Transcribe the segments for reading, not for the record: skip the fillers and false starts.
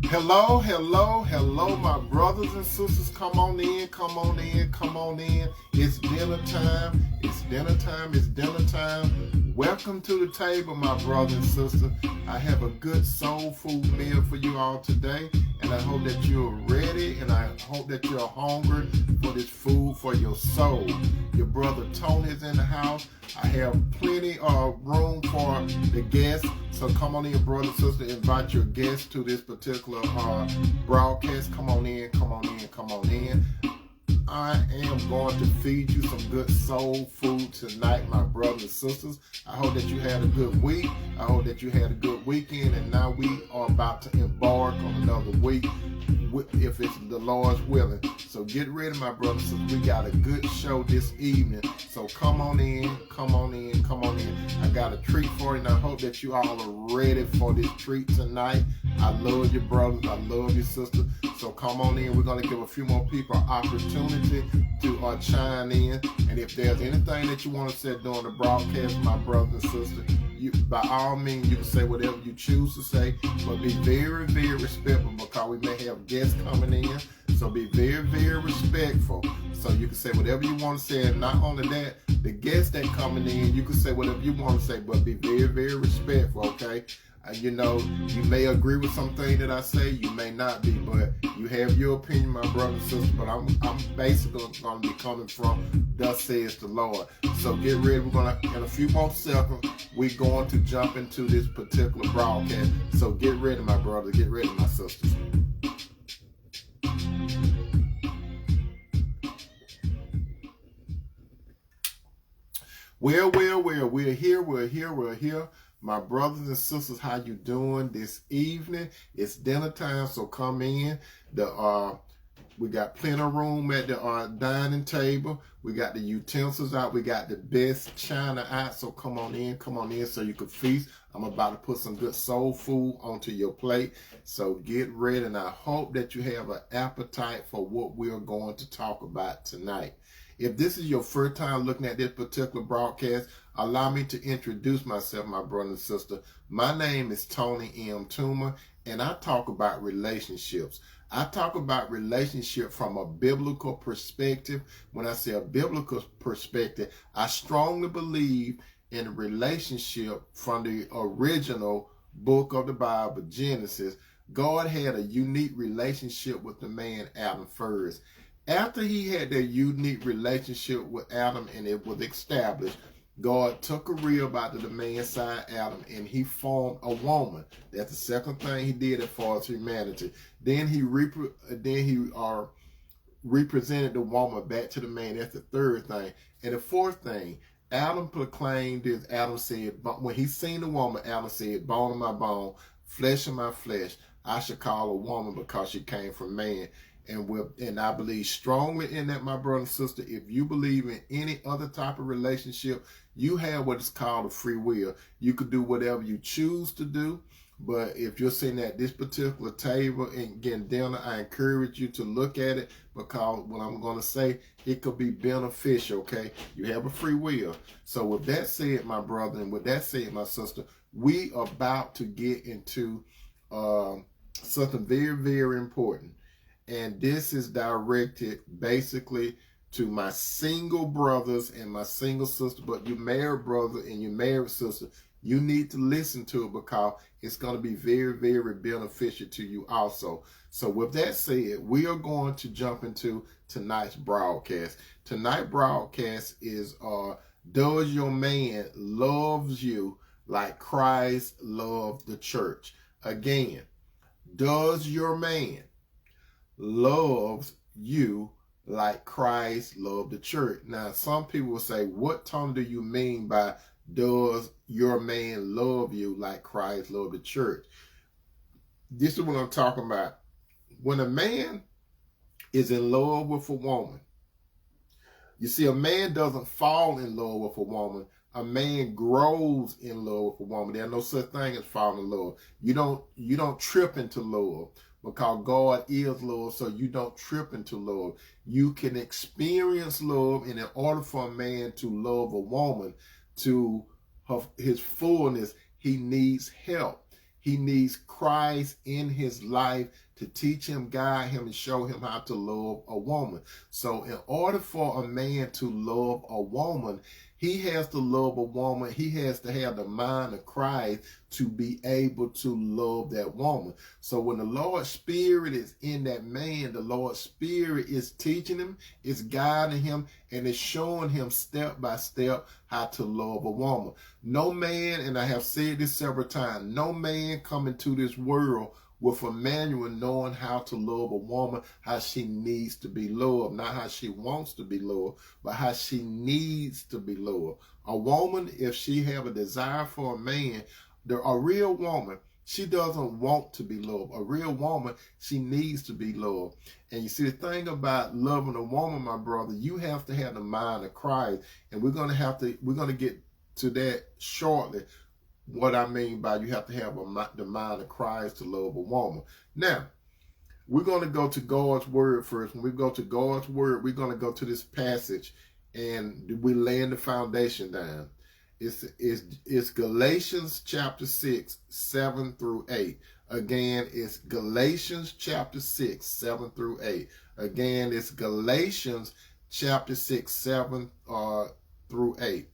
Hello, hello, hello, my brothers and sisters. Come on in, come on in, come on in. It's dinner time. It's dinner time. It's dinner time. Welcome to the table, my brother and sister. I have a good soul food meal for you all today, and I hope that you're ready, and I hope that you're hungry for this food for your soul. Your brother Tony is in the house. I have plenty of room for the guests, so come on in, brother and sister. Invite your guests to this particular broadcast. Come on in, come on in, come on in. I am going to feed you some good soul food tonight, my brothers and sisters. I hope that you had a good week. I hope that you had a good weekend, and now we are about to embark on another week, if it's the Lord's willing. So get ready, my brothers and sisters. We got a good show this evening. So come on in, come on in, come on in. I got a treat for you, and I hope that you all are ready for this treat tonight. I love you, brothers. I love you, sisters. So come on in. We're going to give a few more people an opportunity to chime in. And if there's anything that you want to say during the broadcast, my brothers and sisters, you, by all means, you can say whatever you choose to say, but be very, very respectful, because we may have guests coming in. So be very, very respectful. So you can say whatever you want to say. And not only that, the guests that coming in, you can say whatever you want to say, but be very, very respectful, okay? You know, you may agree with something that I say, you may not be, but you have your opinion, my brother and sister. But I'm basically going to be coming from thus says the Lord. So get ready. We're going to, in a few more seconds, we're going to jump into this particular broadcast. So get ready, my brother. Get ready, my sisters. Well, we're here. My brothers and sisters, how you doing this evening? It's dinner time, so come in. We got plenty of room at the dining table. We got the utensils out. We got the best china out, so come on in so you can feast. I'm about to put some good soul food onto your plate, so get ready, and I hope that you have an appetite for what we're going to talk about tonight. If this is your first time looking at this particular broadcast, allow me to introduce myself, my brother and sister. My name is Tony M. Toomer, and I talk about relationships. I talk about relationship from a biblical perspective. When I say a biblical perspective, I strongly believe in a relationship from the original book of the Bible, Genesis. God had a unique relationship with the man Adam first. After he had that unique relationship with Adam and it was established, God took a rib out of the man's side, Adam, and he formed a woman. That's the second thing he did as far as humanity. Then he represented the woman back to the man. That's the third thing. And the fourth thing, Adam proclaimed this. Adam said, when he seen the woman, Adam said, bone of my bone, flesh of my flesh, I should call a woman because she came from man. And I believe strongly in that, my brother and sister. If you believe in any other type of relationship, you have what is called a free will. You could do whatever you choose to do. But if you're sitting at this particular table and getting dinner, I encourage you to look at it, because what I'm going to say, it could be beneficial, okay? You have a free will. So with that said, my brother, and with that said, my sister, we are about to get into something very, very important. And this is directed basically to my single brothers and my single sister. But you married brother and you married sister, you need to listen to it, because it's going to be very, very beneficial to you also. So with that said, we are going to jump into tonight's broadcast. Tonight's broadcast is does your man loves you like Christ loved the church? Again, does your man loves you like Christ loved the church? Now, some people will say, what Tony do you mean by does your man love you like Christ loved the church? This is what I'm talking about. When a man is in love with a woman, you see, a man doesn't fall in love with a woman. A man grows in love with a woman. There's no such thing as falling in love. You don't trip into love, because God is love, so you don't trip into love. You can experience love, and in order for a man to love a woman to his fullness, he needs help. He needs Christ in his life to teach him, guide him, and show him how to love a woman. So in order for a man to love a woman, he has to love a woman. He has to have the mind of Christ to be able to love that woman. So when the Lord's Spirit is in that man, the Lord's Spirit is teaching him, is guiding him, and is showing him step by step how to love a woman. No man, and I have said this several times, no man come into this world with a manual knowing how to love a woman, how she needs to be loved, not how she wants to be loved, but how she needs to be loved. A woman, if she have a desire for a man, a real woman, she doesn't want to be loved. A real woman, she needs to be loved. And you see, the thing about loving a woman, my brother, you have to have the mind of Christ. And we're going to get to that shortly. What I mean by you have to have the mind of Christ to love a woman. Now, we're going to go to God's word first. When we go to God's word, we're going to go to this passage and we laying the foundation down. It's Galatians chapter 6, 7 through 8. Again, it's Galatians chapter 6, 7 through 8. Again, it's Galatians chapter 6, 7 through 8.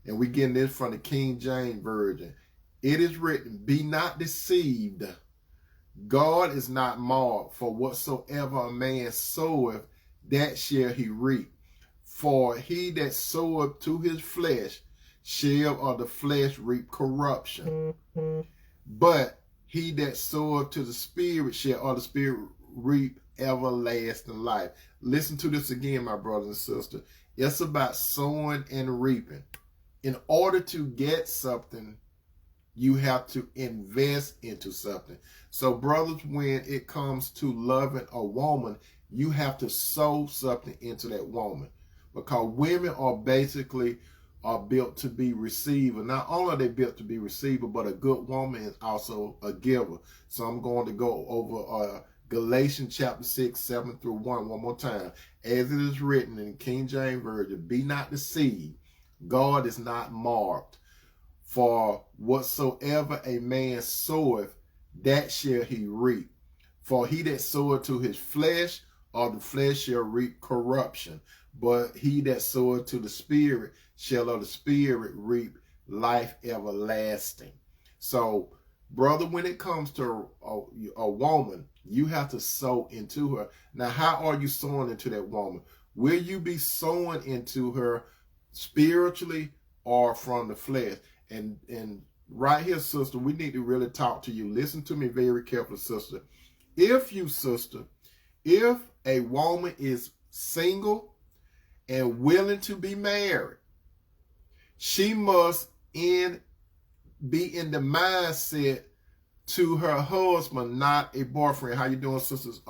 And we getting this from the King James Version. It is written, be not deceived. God is not mocked, for whatsoever a man soweth, that shall he reap. For he that soweth to his flesh shall of the flesh reap corruption. But he that soweth to the Spirit shall of the Spirit reap everlasting life. Listen to this again, my brothers and sisters. It's about sowing and reaping. In order to get something, you have to invest into something. So, brothers, when it comes to loving a woman, you have to sow something into that woman. Because women are built to be receiver. Not only are they built to be receiver, but a good woman is also a giver. So I'm going to go over Galatians chapter 6, 7 through 1 one more time. As it is written in the King James Version, be not deceived. God is not marked. For whatsoever a man soweth, that shall he reap. For he that soweth to his flesh, of the flesh shall reap corruption. But he that soweth to the Spirit shall of the Spirit reap life everlasting. So, brother, when it comes to a woman, you have to sow into her. Now, how are you sowing into that woman? Will you be sowing into her spiritually or from the flesh? And right here, sister, we need to really talk to you. Listen to me very carefully, sister. If a woman is single and willing to be married, she must be in the mindset to her husband, not a boyfriend. How you doing, sisters?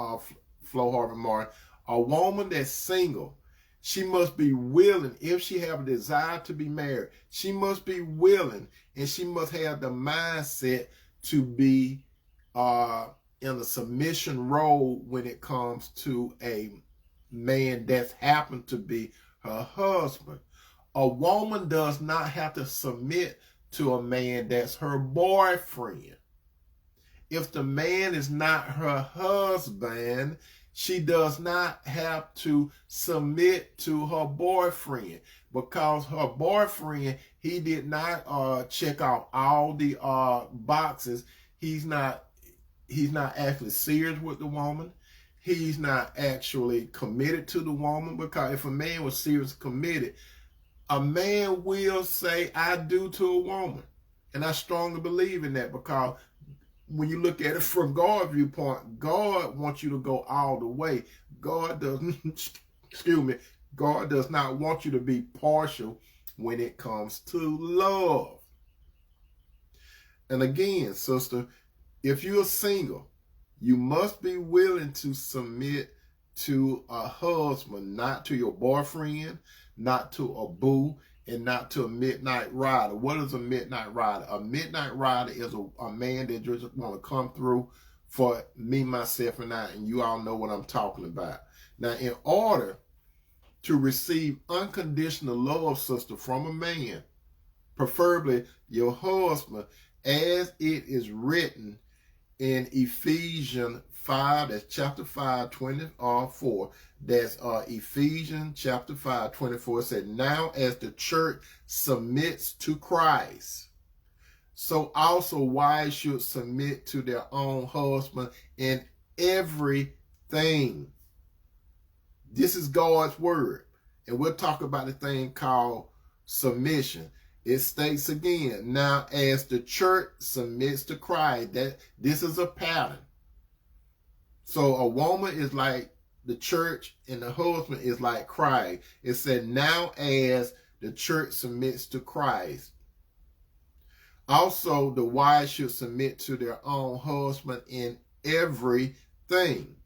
Flo Harvey Martin. A woman that's single, she must be willing. If she have a desire to be married, she must be willing, and she must have the mindset to be in a submission role when it comes to a man that's happened to be her husband. A woman does not have to submit to a man that's her boyfriend. If the man is not her husband, she does not have to submit to her boyfriend, because her boyfriend, he did not check out all the boxes. He's not actually serious with the woman. He's not actually committed to the woman, because if a man was serious committed, a man will say, I do to a woman. And I strongly believe in that, because when you look at it from God's viewpoint, God wants you to go all the way. God doesn't, God does not want you to be partial when it comes to love. And again, sister, if you're single, you must be willing to submit to a husband, not to your boyfriend, not to a boo, and not to a midnight rider. What is a midnight rider? A midnight rider is a man that just want to come through for me, myself, and I, and you all know what I'm talking about. Now, in order to receive unconditional love, sister, from a man, preferably your husband, as it is written in Ephesians 5, that's chapter 5, 24. That's Ephesians chapter 5, 24. It said, now as the church submits to Christ, so also wives should submit to their own husband in everything. This is God's word. And we'll talk about the thing called submission. It states again, now as the church submits to Christ, that this is a pattern. So a woman is like the church and the husband is like Christ. It said, now as the church submits to Christ. Also, the wives should submit to their own husband in everything.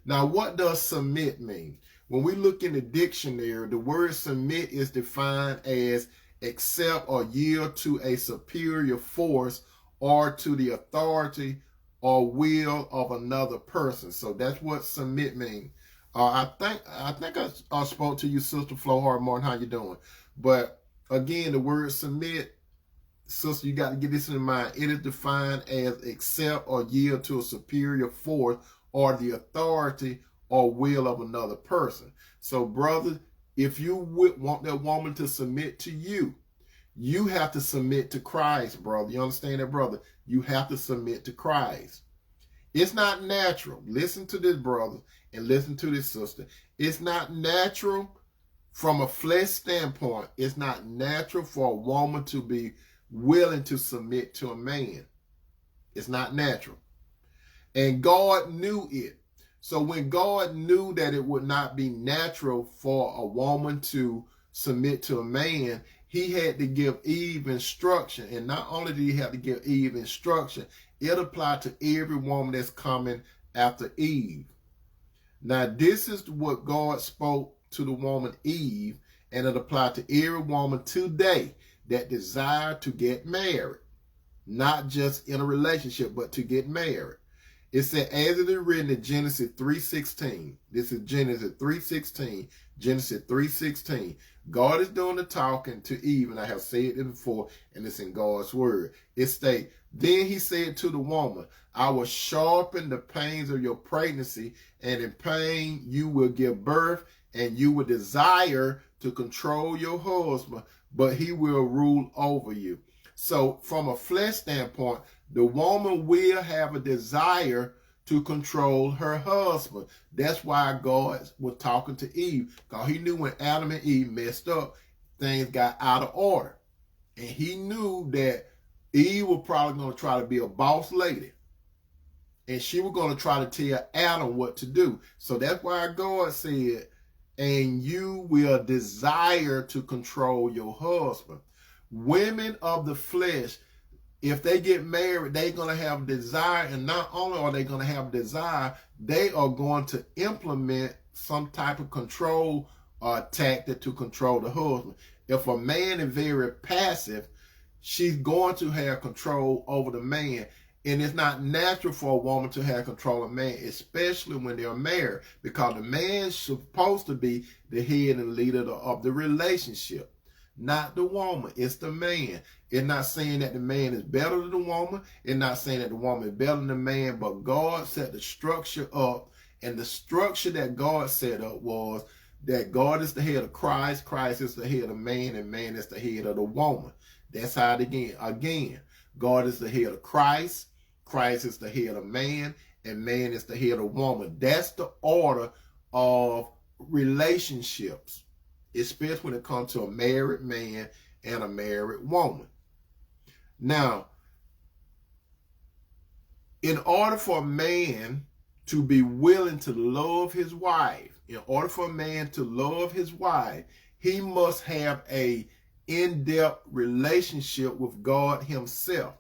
Now, what does submit mean? When we look in the dictionary, the word submit is defined as accept or yield to a superior force or to the authority or will of another person. So that's what submit means. I think I spoke to you, Sister Flo Hart-Martin. How you doing? But again, the word submit, sister, you got to get this in mind. It is defined as accept or yield to a superior force or the authority or will of another person. So, brother, if you want that woman to submit to you, you have to submit to Christ, brother. You understand that, brother? You have to submit to Christ. It's not natural. Listen to this, brother, and listen to this, sister. It's not natural from a flesh standpoint. It's not natural for a woman to be willing to submit to a man. It's not natural. And God knew it. So when God knew that it would not be natural for a woman to submit to a man, he had to give Eve instruction. And not only did he have to give Eve instruction, it applied to every woman that's coming after Eve. Now, this is what God spoke to the woman Eve, and it applied to every woman today that desire to get married. Not just in a relationship, but to get married. It said, as it is written in Genesis 3:16. This is Genesis 3:16. Genesis 3:16. God is doing the talking to Eve, and I have said it before, and it's in God's word. It states, then he said to the woman, I will sharpen the pains of your pregnancy, and in pain you will give birth, and you will desire to control your husband, but he will rule over you. So from a flesh standpoint, the woman will have a desire to control her husband. That's why God was talking to Eve, because he knew when Adam and Eve messed up, things got out of order. And he knew that Eve was probably going to try to be a boss lady. And she was going to try to tell Adam what to do. So that's why God said, and you will desire to control your husband. Women of the flesh, if they get married, they're going to have desire. And not only are they going to have desire, they are going to implement some type of control tactic to control the husband. If a man is very passive, she's going to have control over the man. And it's not natural for a woman to have control of a man, especially when they're married, because the man's supposed to be the head and leader of the relationship. Not the woman, it's the man. It's not saying that the man is better than the woman. It's not saying that the woman is better than the man, but God set the structure up, and the structure that God set up was that God is the head of Christ, Christ is the head of man, and man is the head of the woman. That's how it again. God is the head of Christ, Christ is the head of man, and man is the head of woman. That's the order of relationships, especially when it comes to a married man and a married woman. Now, in order for a man to be willing to love his wife, in order for a man to love his wife, he must have a in-depth relationship with God himself.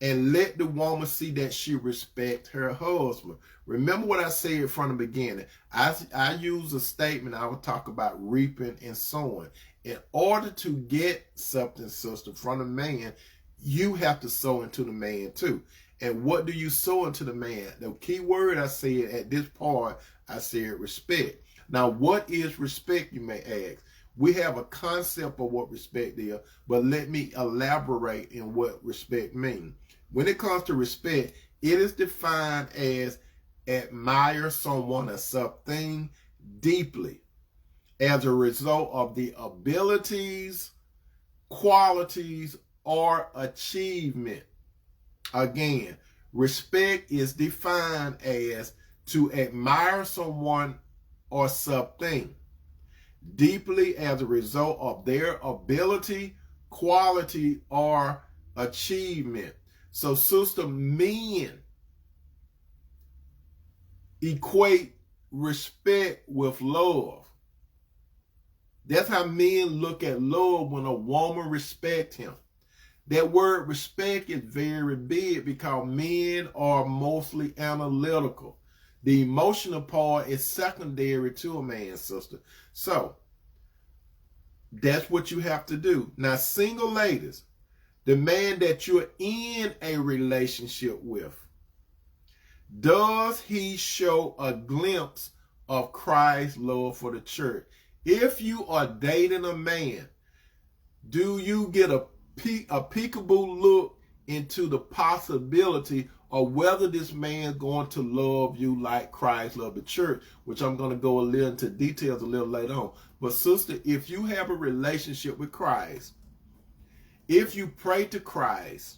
And let the woman see that she respects her husband. Remember what I said from the beginning. I use a statement. I will talk about reaping and sowing. In order to get something, sister, from a man, you have to sow into the man too. And what do you sow into the man? The key word I said at this part, I said respect. Now, what is respect, you may ask? We have a concept of what respect is, but let me elaborate in what respect means. When it comes to respect, it is defined as admire someone or something deeply as a result of the abilities, qualities, or achievement. Again, respect is defined as to admire someone or something deeply as a result of their ability, quality, or achievement. So, sister, men equate respect with love. That's how men look at love when a woman respects him. That word respect is very big because men are mostly analytical. The emotional part is secondary to a man, sister. So, that's what you have to do. Now, single ladies, the man that you're in a relationship with, does he show a glimpse of Christ's love for the church? If you are dating a man, do you get a peekaboo look into the possibility of whether this man is going to love you like Christ loved the church, which I'm going to go a little into details a little later on. But sister, if you have a relationship with Christ, if you pray to Christ,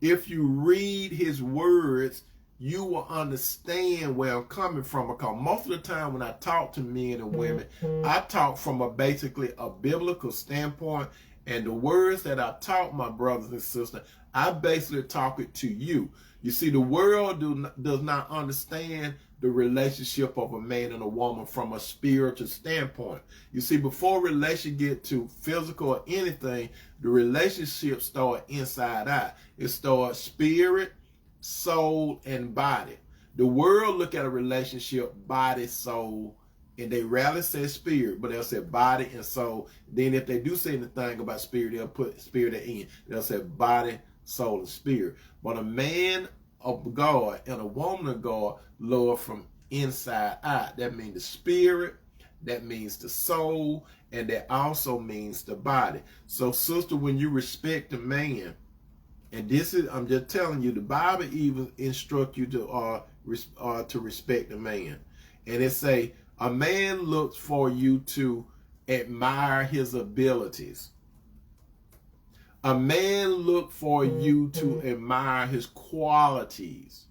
if you read his words, you will understand where I'm coming from. Because most of the time when I talk to men and women, I talk from basically a biblical standpoint. And the words that I taught my brothers and sisters, I basically talk it to you. You see, the world does not understand the relationship of a man and a woman from a spiritual standpoint. You see, before relation get to physical or anything, the relationship starts inside out. It starts spirit, soul, and body. The world look at a relationship body, soul, and they rarely say spirit, but they'll say body and soul. Then if they do say anything about spirit, they'll put spirit at the end. They'll say body, soul, and spirit. But a man of God and a woman of God love from inside out. That means the spirit, that means the soul, and that also means the body. So sister, when you respect a man, and this is, I'm just telling you, the Bible even instructs you to respect a man. And it say, a man looks for you to admire his abilities. A man looks for you to admire his qualities.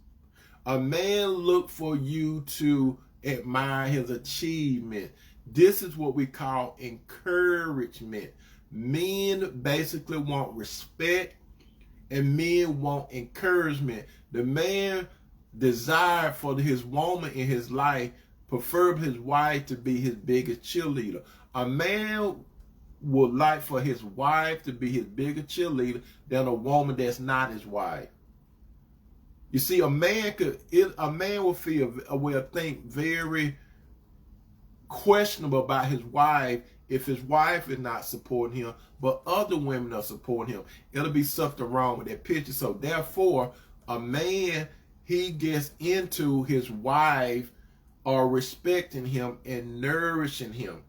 A man looks for you to admire his achievement. This is what we call encouragement. Men basically want respect and men want encouragement. The man desire for his woman in his life, prefer his wife to be his biggest cheerleader. A man would like for his wife to be his bigger cheerleader than a woman that's not his wife. You see, a man will think very questionable about his wife if his wife is not supporting him, but other women are supporting him. It'll be something wrong with that picture. So therefore, a man, he gets into his wife or respecting him and nourishing him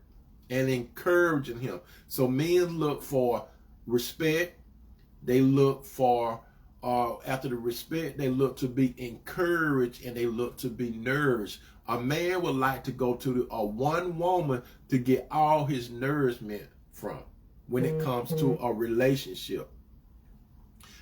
and encouraging him. So men look for respect. They look for, after the respect, they look to be encouraged and they look to be nourished. A man would like to go to a one woman to get all his nourishment from when it comes to a relationship.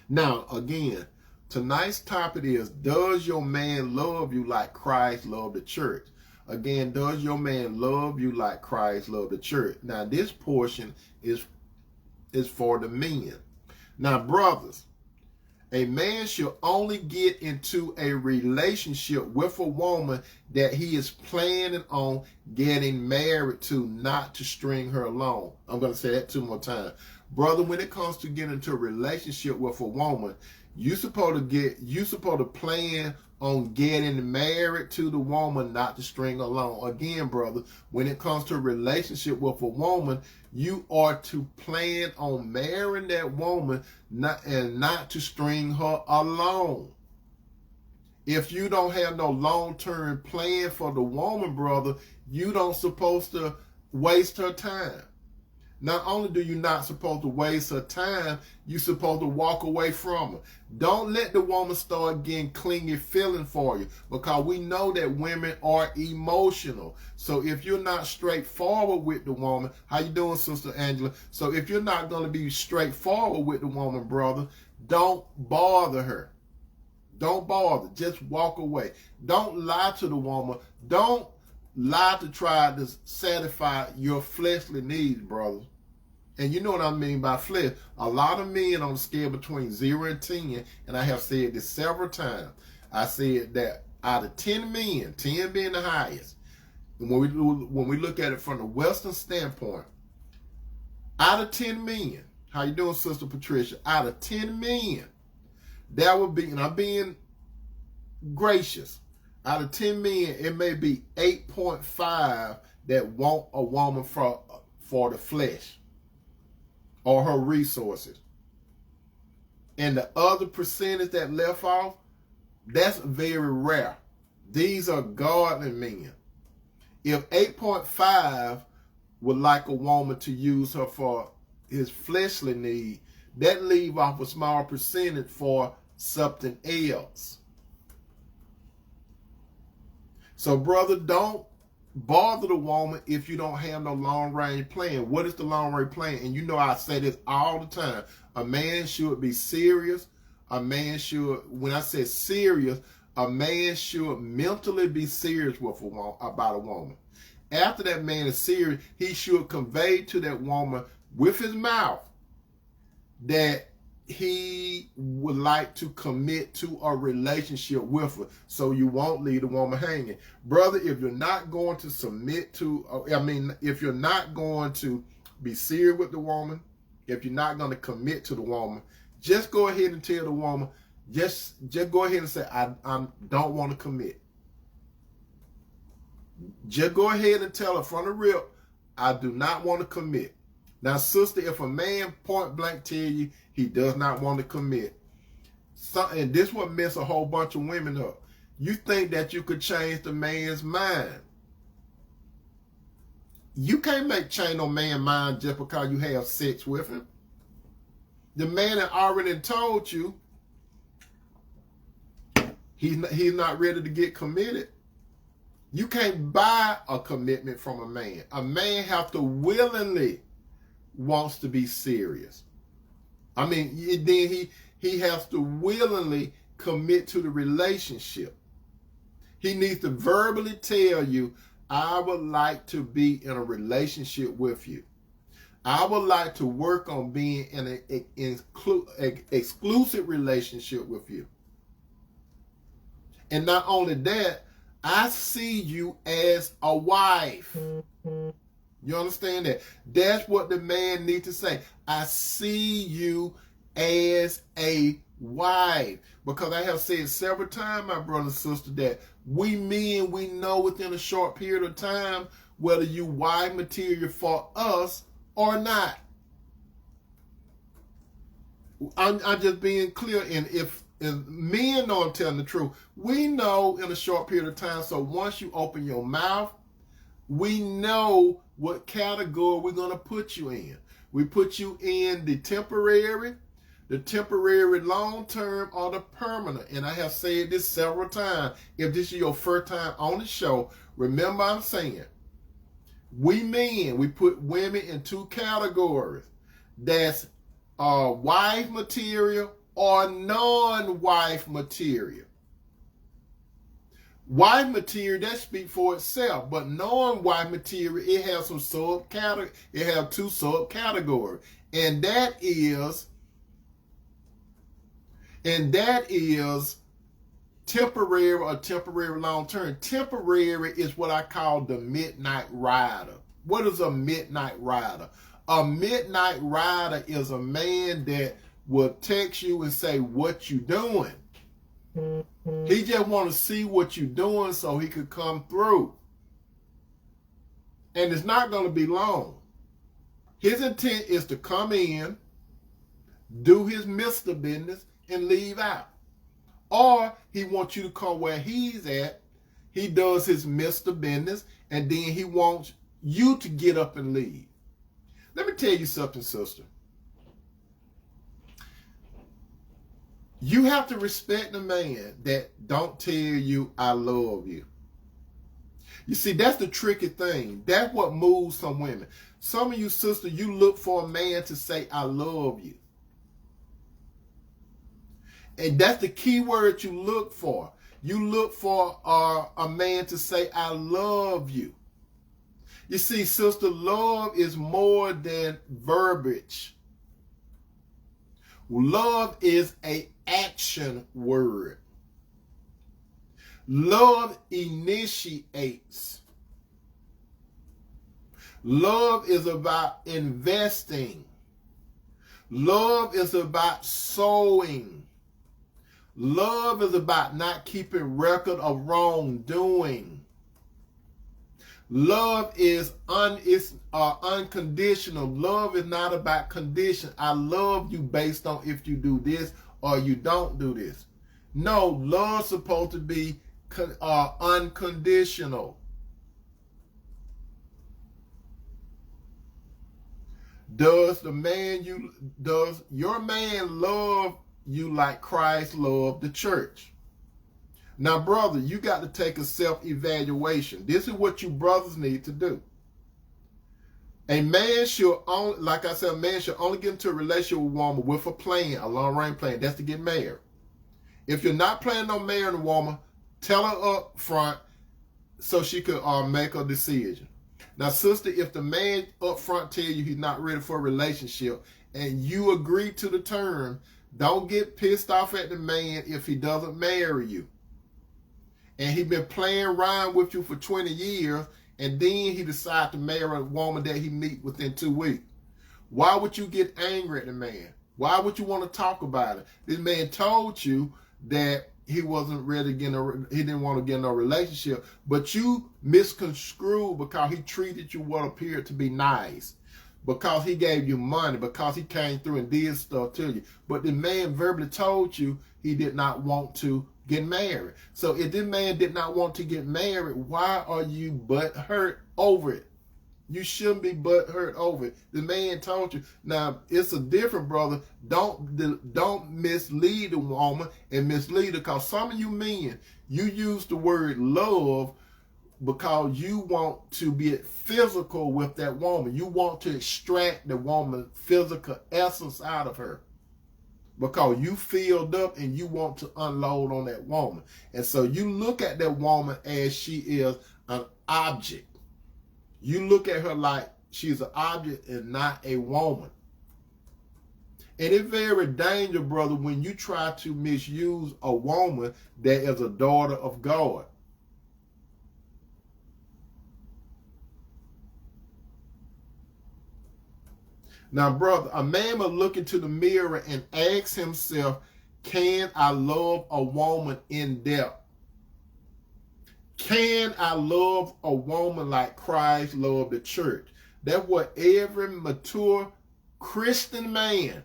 Now, again, tonight's topic is, does your man love you like Christ loved the church? Again, does your man love you like Christ loved the church? Now, this portion is for the men. Now, brothers, a man should only get into a relationship with a woman that he is planning on getting married to, not to string her along. I'm going to say that 2 more times. Brother, when it comes to getting into a relationship with a woman, you supposed to plan on getting married to the woman, not to string along. Again, brother, when it comes to a relationship with a woman, you are to plan on marrying that woman, not to string her along. If you don't have no long-term plan for the woman, brother, you don't supposed to waste her time. Not only do you not supposed to waste her time, you supposed to walk away from her. Don't let the woman start getting clingy feeling for you, because we know that women are emotional. So if you're not straightforward with the woman, how you doing, Sister Angela? So if you're not going to be straightforward with the woman, brother, don't bother her. Don't bother. Just walk away. Don't lie to the woman. Don't lie to try to satisfy your fleshly needs, brother. And you know what I mean by flesh. A lot of men on the scale between 0 and 10, and I have said this several times, I said that out of 10 men, 10 being the highest, and when we look at it from the Western standpoint, out of 10 men, how you doing, Sister Patricia? Out of 10 men, that would be, and I'm being gracious, out of 10 men, it may be 8.5 that want a woman for the flesh or her resources. And the other percentage that left off, that's very rare. These are godly men. If 8.5 would like a woman to use her for his fleshly need, that leave off a small percentage for something else. So, brother, don't bother the woman if you don't have no long-range plan. What is the long-range plan? And you know I say this all the time. A man should be serious. A man should, when I say serious, a man should mentally be serious with about a woman. After that man is serious, he should convey to that woman with his mouth that he would like to commit to a relationship with her, so you won't leave the woman hanging. Brother, if you're not going to submit to, if you're not going to be serious with the woman, if you're not going to commit to the woman, just go ahead and tell the woman, just go ahead and say, I don't want to commit. Just go ahead and tell her from the rip, I do not want to commit. Now, sister, if a man point blank tell you he does not want to commit, and this what mess a whole bunch of women up. You think that you could change the man's mind. You can't change no man's mind just because you have sex with him. The man that already told you he's not ready to get committed. You can't buy a commitment from a man. A man have to willingly wants to be serious. Then he has to willingly commit to the relationship. He needs to verbally tell you, I would like to be in a relationship with you. I would like to work on being in an exclusive relationship with you. And not only that, I see you as a wife. You understand that? That's what the man needs to say. I see you as a wife. Because I have said several times, my brother and sister, that we men, we know within a short period of time whether you wife material for us or not. I'm just being clear. And if men know I'm telling the truth, we know in a short period of time. So once you open your mouth, we know what category we're going to put you in. We put you in the temporary long-term, or the permanent. And I have said this several times. If this is your first time on the show, remember I'm saying, we men, we put women in two categories. That's wife material or non-wife material. Wife material, that speaks for itself, but non-wife material, it has some subcategory. It has two subcategories, and that is temporary or temporary long-term. Temporary is what I call the midnight rider. What is a midnight rider? A midnight rider is a man that will text you and say, what you doing? He just want to see what you're doing so he could come through. And it's not going to be long. His intent is to come in, do his Mr. business, and leave out. Or he wants you to come where he's at. He does his Mr. business, and then he wants you to get up and leave. Let me tell you something, sister. You have to respect the man that don't tell you, I love you. You see, that's the tricky thing. That's what moves some women. Some of you sisters, you look for a man to say, I love you. And that's the key word you look for. You look for a man to say, I love you. You see, sister, love is more than verbiage. Love is an action word. Love initiates. Love is about investing. Love is about sowing. Love is about not keeping record of wrongdoing. Love is unconditional. Love is not about condition. I love you based on if you do this or you don't do this. No, love's supposed to be unconditional. Does your man love you like Christ loved the church? Now, brother, you got to take a self-evaluation. This is what you brothers need to do. A man should only, like I said, a man should only get into a relationship with a woman with a plan, a long-range plan. That's to get married. If you're not planning on marrying a woman, tell her up front so she could make a decision. Now, sister, if the man up front tell you he's not ready for a relationship and you agree to the term, don't get pissed off at the man if he doesn't marry you. And he been playing around with you for 20 years, and then he decide to marry a woman that he meet within 2 weeks. Why would you get angry at the man? Why would you want to talk about it? This man told you that he wasn't ready to he didn't want to get in a relationship, but you misconstrued because he treated you what appeared to be nice, because he gave you money, because he came through and did stuff to you. But the man verbally told you he did not want to get married. So if this man did not want to get married, why are you butthurt over it? You shouldn't be butthurt over it. The man told you. Now, it's a different, brother. Don't mislead a woman and mislead her, because some of you men, you use the word love because you want to be physical with that woman. You want to extract the woman's physical essence out of her, because you filled up and you want to unload on that woman. And so you look at that woman as she is an object. You look at her like she's an object and not a woman. And it's very dangerous, brother, when you try to misuse a woman that is a daughter of God. Now, brother, a man must look into the mirror and ask himself, can I love a woman in depth? Can I love a woman like Christ loved the church? That's what every mature Christian man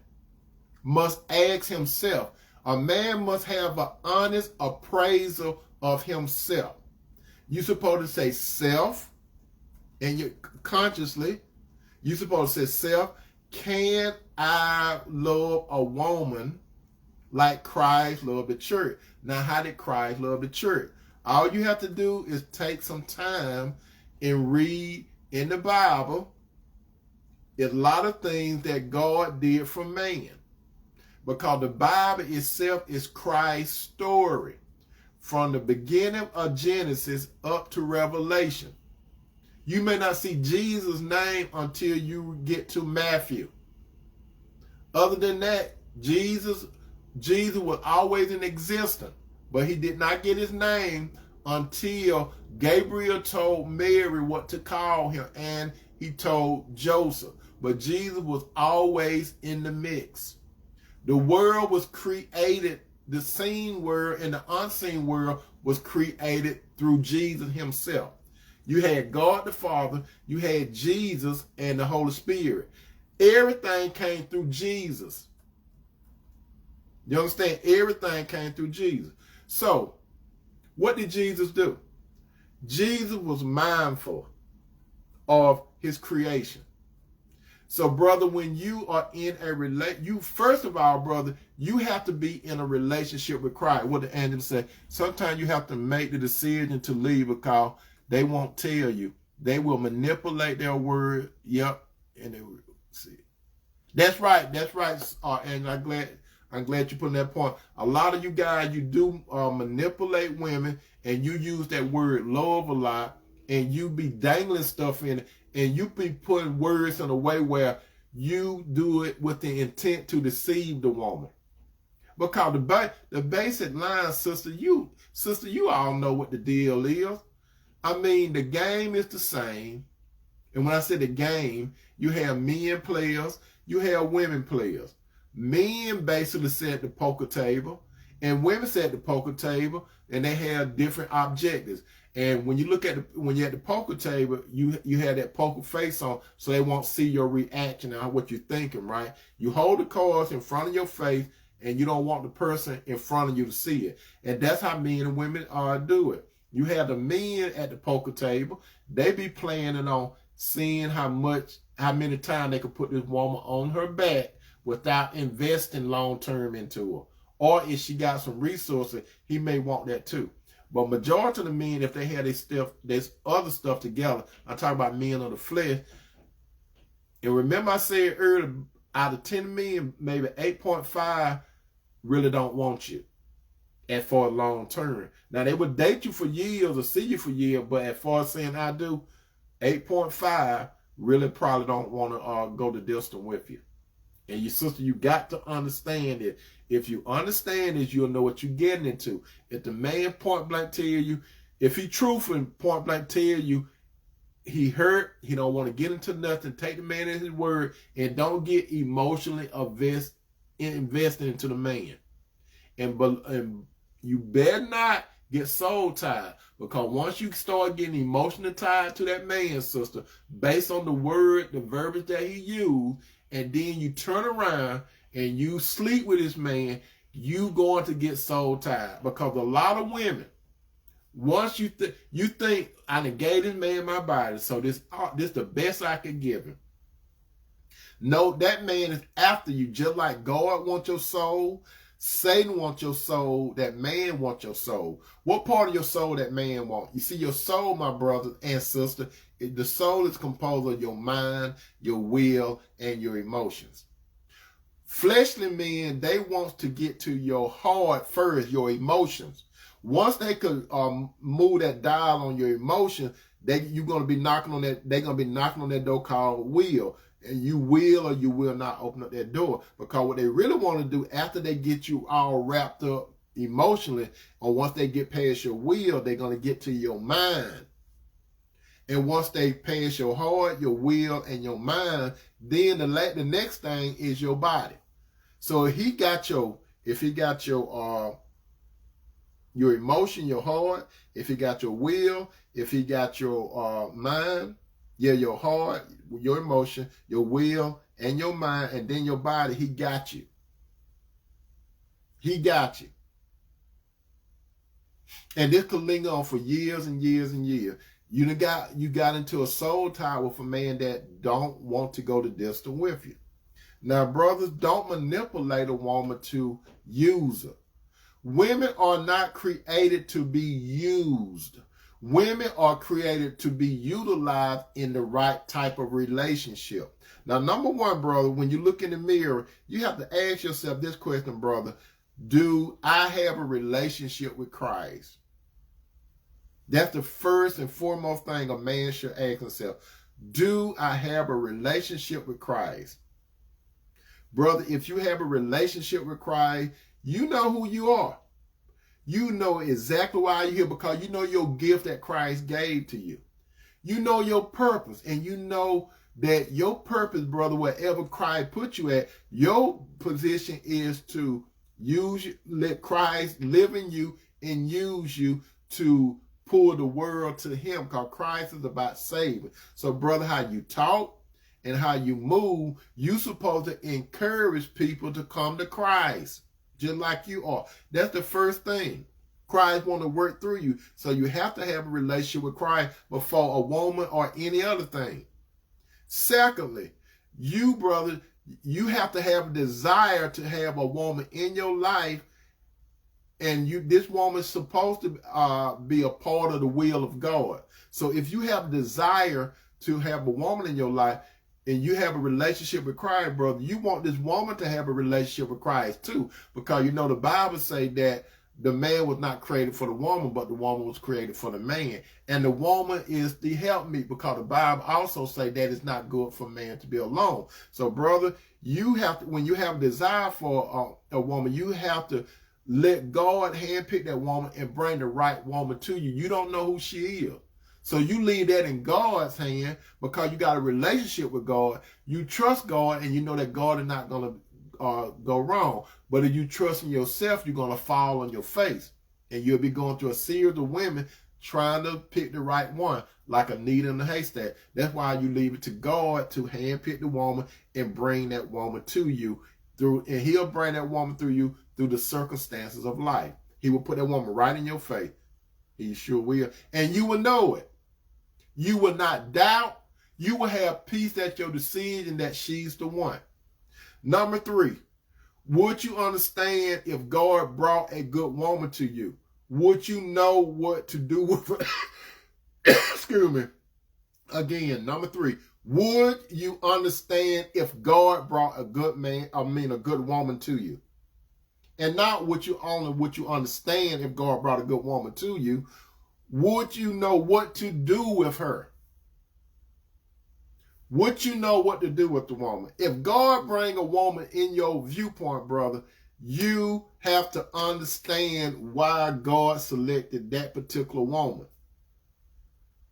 must ask himself. A man must have an honest appraisal of himself. You're supposed to say self, and you consciously, you're supposed to say self, can I love a woman like Christ loved the church? Now, how did Christ love the church? All you have to do is take some time and read in the Bible. There's a lot of things that God did for man, because the Bible itself is Christ's story from the beginning of Genesis up to Revelation. You may not see Jesus' name until you get to Matthew. Other than that, Jesus was always in existence, but he did not get his name until Gabriel told Mary what to call him, and he told Joseph. But Jesus was always in the mix. The world was created, the seen world and the unseen world was created through Jesus himself. You had God the Father, you had Jesus and the Holy Spirit. Everything came through Jesus. You understand? Everything came through Jesus. So, what did Jesus do? Jesus was mindful of his creation. So, brother, when you are in a first of all, brother, you have to be in a relationship with Christ. What the angel said, sometimes you have to make the decision to leave because they won't tell you. They will manipulate their word. Yep. And they will see. That's right. That's right. And I'm glad you put that point. A lot of you guys, you do manipulate women, and you use that word love a lot, and you be dangling stuff in it, and you be putting words in a way where you do it with the intent to deceive the woman. Because the basic line, sister, you all know what the deal is. I mean, the game is the same. And when I say the game, you have men players, you have women players. Men basically sit at the poker table, and women sit at the poker table, and they have different objectives. And when you look at when you're at the poker table, you have that poker face on, so they won't see your reaction or what you're thinking, right? You hold the cards in front of your face, and you don't want the person in front of you to see it. And that's how men and women do it. You have the men at the poker table. They be planning on seeing how many times they could put this woman on her back without investing long-term into her. Or if she got some resources, he may want that too. But majority of the men, if they had this other stuff together, I'm talking about men of the flesh. And remember I said earlier, out of 10 men, maybe 8.5 really don't want you. And for a long term. Now, they would date you for years or see you for years, but as far as saying I do, 8.5 really probably don't want to go the distance with you. And your sister, you got to understand it. If you understand this, you'll know what you're getting into. If the man point blank tell you, if he truthful and point blank tell you he hurt, he don't want to get into nothing, take the man at his word, and don't get emotionally invested into the man. And you better not get soul tied, because once you start getting emotionally tied to that man, sister, based on the word, the verbiage that he used, and then you turn around and you sleep with this man, you going to get soul tied. Because a lot of women, once you think I done gave this man my body, so this the best I could give him. No, that man is after you, just like God wants your soul. Satan wants your soul. That man wants your soul. What part of your soul that man wants? You see, your soul, my brother and sister, the soul is composed of your mind, your will, and your emotions. Fleshly men, they want to get to your heart first, your emotions. Once they could move that dial on your emotions, you're going to be knocking on that. They're going to be knocking on that door called will. And you will or you will not open up that door, because what they really want to do after they get you all wrapped up emotionally, or once they get past your will, they're going to get to your mind. And once they pass your heart, your will, and your mind, then the next thing is your body. So if he got your emotion, your heart, if he got your will, if he got your mind, your heart, your emotion, your will, and your mind, and then your body, he got you. He got you. And this could linger on for years and years and years. You got into a soul tie with a man that don't want to go the distance with you. Now, brothers, don't manipulate a woman to use her. Women are not created to be used. Women are created to be utilized in the right type of relationship. Now, number one, brother, when you look in the mirror, you have to ask yourself this question, brother. Do I have a relationship with Christ? That's the first and foremost thing a man should ask himself. Do I have a relationship with Christ? Brother, if you have a relationship with Christ, you know who you are. You know exactly why you're here, because you know your gift that Christ gave to you. You know your purpose, and you know that your purpose, brother, wherever Christ put you at, your position is to let Christ live in you and use you to pull the world to him, because Christ is about saving. So, brother, how you talk and how you move, you're supposed to encourage people to come to Christ, just like you are. That's the first thing. Christ want to work through you. So you have to have a relationship with Christ before a woman or any other thing. Secondly, you, brother, you have to have a desire to have a woman in your life, and this woman is supposed to be a part of the will of God. So if you have a desire to have a woman in your life, and you have a relationship with Christ, brother, you want this woman to have a relationship with Christ too, because you know the Bible say that the man was not created for the woman, but the woman was created for the man. And the woman is the helpmeet, because the Bible also say that it's not good for man to be alone. So, brother, you have to, when you have a desire for a woman, you have to let God handpick that woman and bring the right woman to you. You don't know who she is. So you leave that in God's hand, because you got a relationship with God. You trust God, and you know that God is not going to go wrong. But if you trust in yourself, you're going to fall on your face, and you'll be going through a series of women trying to pick the right one, like a needle in a haystack. That's why you leave it to God to handpick the woman and bring that woman to you through, and he'll bring that woman through you through the circumstances of life. He will put that woman right in your face. He sure will. And you will know it. You will not doubt. You will have peace at your decision that she's the one. Number 3, would you understand if God brought a good woman to you? Would you know what to do with her? Excuse me. Again, number 3, would you understand if God brought a good a good woman to you? And not would you understand if God brought a good woman to you. Would you know what to do with her? Would you know what to do with the woman? If God bring a woman in your viewpoint, brother, you have to understand why God selected that particular woman.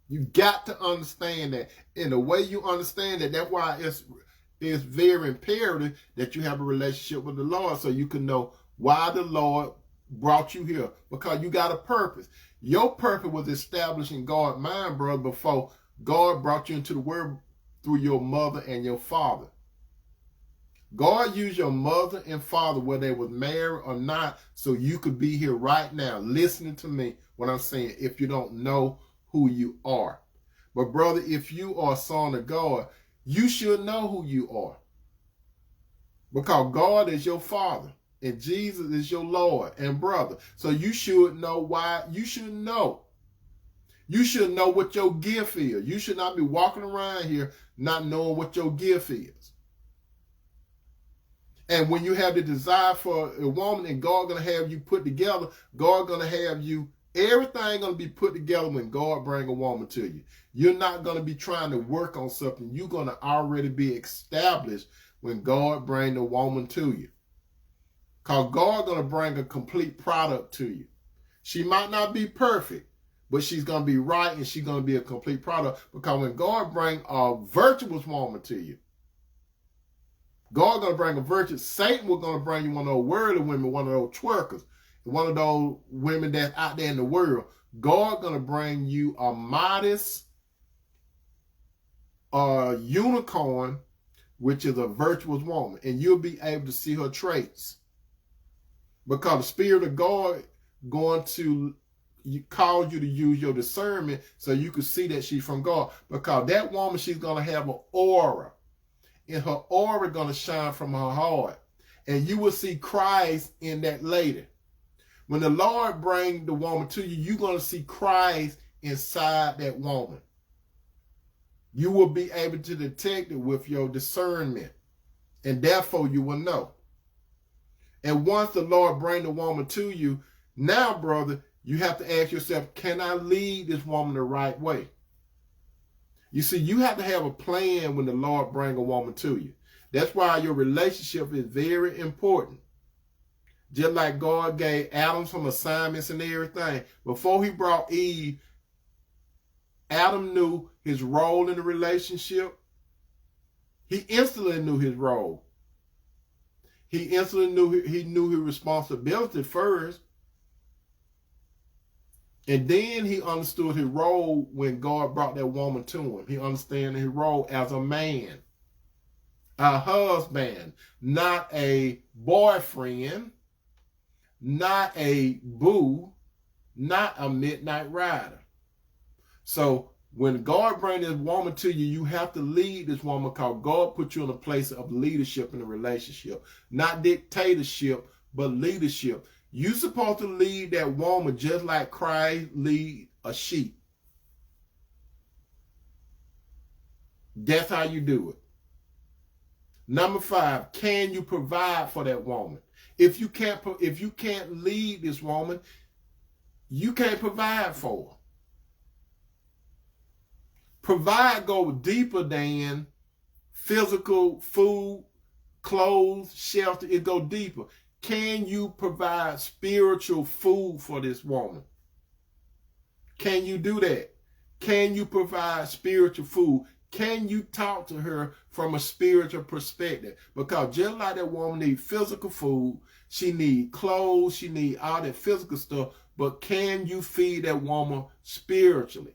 You got to understand that. And the way you understand that, that's why it's very imperative that you have a relationship with the Lord, so you can know why the Lord brought you here, because you got a purpose. Your purpose was established in God's mind, brother, before God brought you into the world through your mother and your father. God used your mother and father, whether they was married or not, so you could be here right now listening to me when I'm saying, if you don't know who you are. But brother, if you are a son of God, you should know who you are, because God is your father. And Jesus is your Lord and brother. So you should know why. You should know. You should know what your gift is. You should not be walking around here not knowing what your gift is. And when you have the desire for a woman and God going to have you put together, God going to have you, everything going to be put together when God bring a woman to you. You're not going to be trying to work on something. You're going to already be established when God bring the woman to you. Because God's going to bring a complete product to you. She might not be perfect, but she's going to be right, and she's going to be a complete product. Because when God brings a virtuous woman to you, God's going to bring a virtuous. Satan was going to bring you one of those worldly women, one of those twerkers, one of those women that's out there in the world. God's going to bring you a modest unicorn, which is a virtuous woman. And you'll be able to see her traits. Because the Spirit of God going to cause you to use your discernment so you can see that she's from God. Because that woman, she's going to have an aura. And her aura going to shine from her heart. And you will see Christ in that lady. When the Lord brings the woman to you, you're going to see Christ inside that woman. You will be able to detect it with your discernment. And therefore you will know. And once the Lord bring the woman to you, now, brother, you have to ask yourself, can I lead this woman the right way? You see, you have to have a plan when the Lord bring a woman to you. That's why your relationship is very important. Just like God gave Adam some assignments and everything. Before he brought Eve, Adam knew his role in the relationship. He instantly knew his role. He instantly knew his responsibility first. And then he understood his role when God brought that woman to him. He understood his role as a man, a husband, not a boyfriend, not a boo, not a midnight rider. So When God brings this woman to you, you have to lead this woman because God put you in a place of leadership in a relationship. Not dictatorship, but leadership. You're supposed to lead that woman just like Christ lead a sheep. That's how you do it. Number 5, can you provide for that woman? If you can't lead this woman, you can't provide for her. Provide go deeper than physical food, clothes, shelter. It go deeper. Can you provide spiritual food for this woman? Can you do that? Can you provide spiritual food? Can you talk to her from a spiritual perspective? Because just like that woman needs physical food, she needs clothes, she needs all that physical stuff, but can you feed that woman spiritually?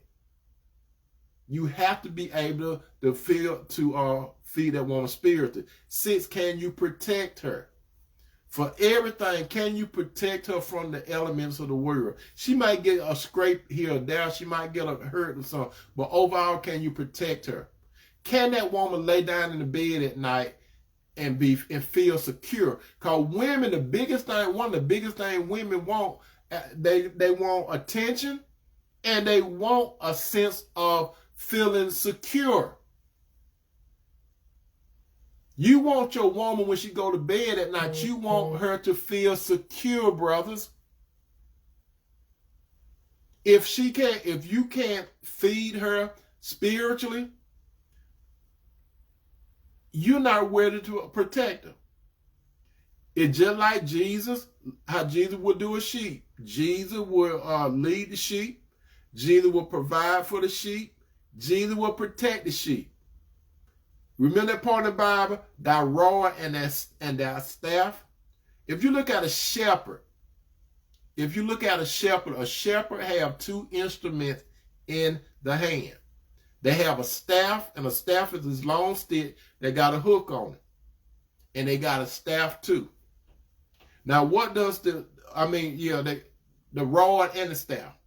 You have to be able to feed that woman spiritually. 6, can you protect her? For everything, can you protect her from the elements of the world? She might get a scrape here or there. She might get a hurt or something. But overall, can you protect her? Can that woman lay down in the bed at night and feel secure? Because women, one of the biggest things women want, they want attention and they want a sense of feeling secure. You want your woman when she go to bed at night, you want her to feel secure, brothers. If you can't feed her spiritually, you're not ready to protect her. It's just like Jesus, how Jesus would do a sheep. Jesus would lead the sheep. Jesus will provide for the sheep. Jesus will protect the sheep. Remember that part of the Bible? Thy rod and thy staff. If you look at a shepherd, a shepherd have 2 instruments in the hand. They have a staff, and a staff is this long stick that got a hook on it. And they got a staff too. Now what does the rod and the staff.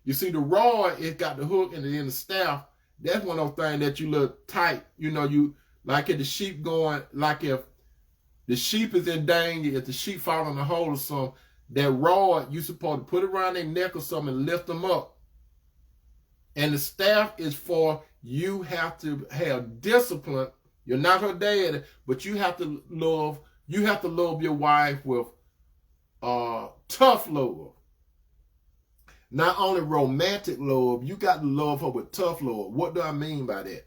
You see the rod, it got the hook, and then the staff, that's one of those things that you look tight. You know, you like if the sheep going, like if the sheep is in danger, if the sheep fall in a hole or something, that rod, you supposed to put it around their neck or something and lift them up. And the staff is for you have to have discipline. You're not her dad, but you have to love your wife with tough love. Not only romantic love, you got to love her with tough love. What do I mean by that?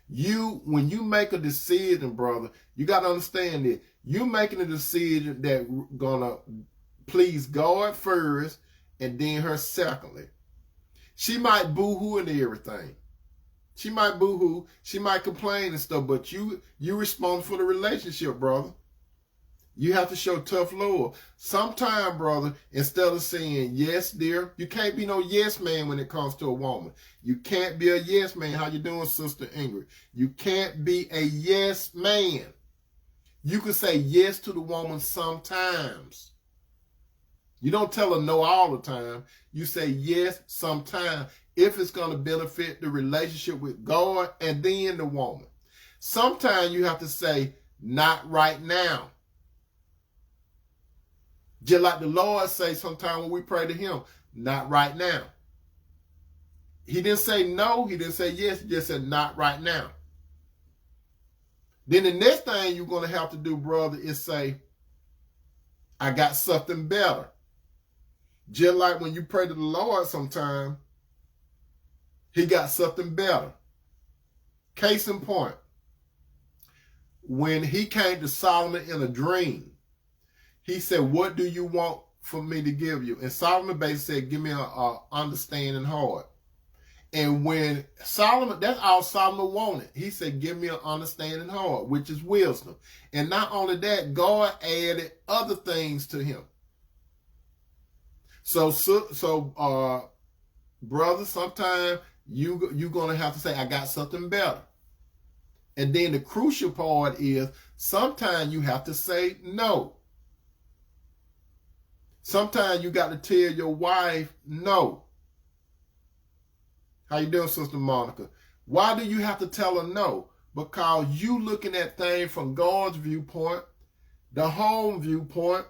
When you make a decision, brother, you got to understand that you're making a decision that gonna please God first and then her secondly. She might boo-hoo and everything. She might boo-hoo. She might complain and stuff, but you responsible for the relationship, brother. You have to show tough love. Sometimes, brother, instead of saying, yes, dear, you can't be no yes man when it comes to a woman. You can't be a yes man. How you doing, Sister Ingrid? You can't be a yes man. You can say yes to the woman sometimes. You don't tell her no all the time. You say yes sometimes if it's going to benefit the relationship with God and then the woman. Sometimes you have to say, not right now. Just like the Lord say sometimes when we pray to him, not right now. He didn't say no, he didn't say yes, he just said not right now. Then the next thing you're going to have to do, brother, is say, I got something better. Just like when you pray to the Lord sometime, he got something better. Case in point, when he came to Solomon in a dream, he said, what do you want for me to give you? And Solomon basically said, give me an understanding heart. And when Solomon, that's all Solomon wanted. He said, give me an understanding heart, which is wisdom. And not only that, God added other things to him. So brother, sometimes you're going to have to say, I got something better. And then the crucial part is sometimes you have to say no. Sometimes you got to tell your wife no. How you doing, Sister Monica? Why do you have to tell her no? Because you looking at things from God's viewpoint, the home viewpoint,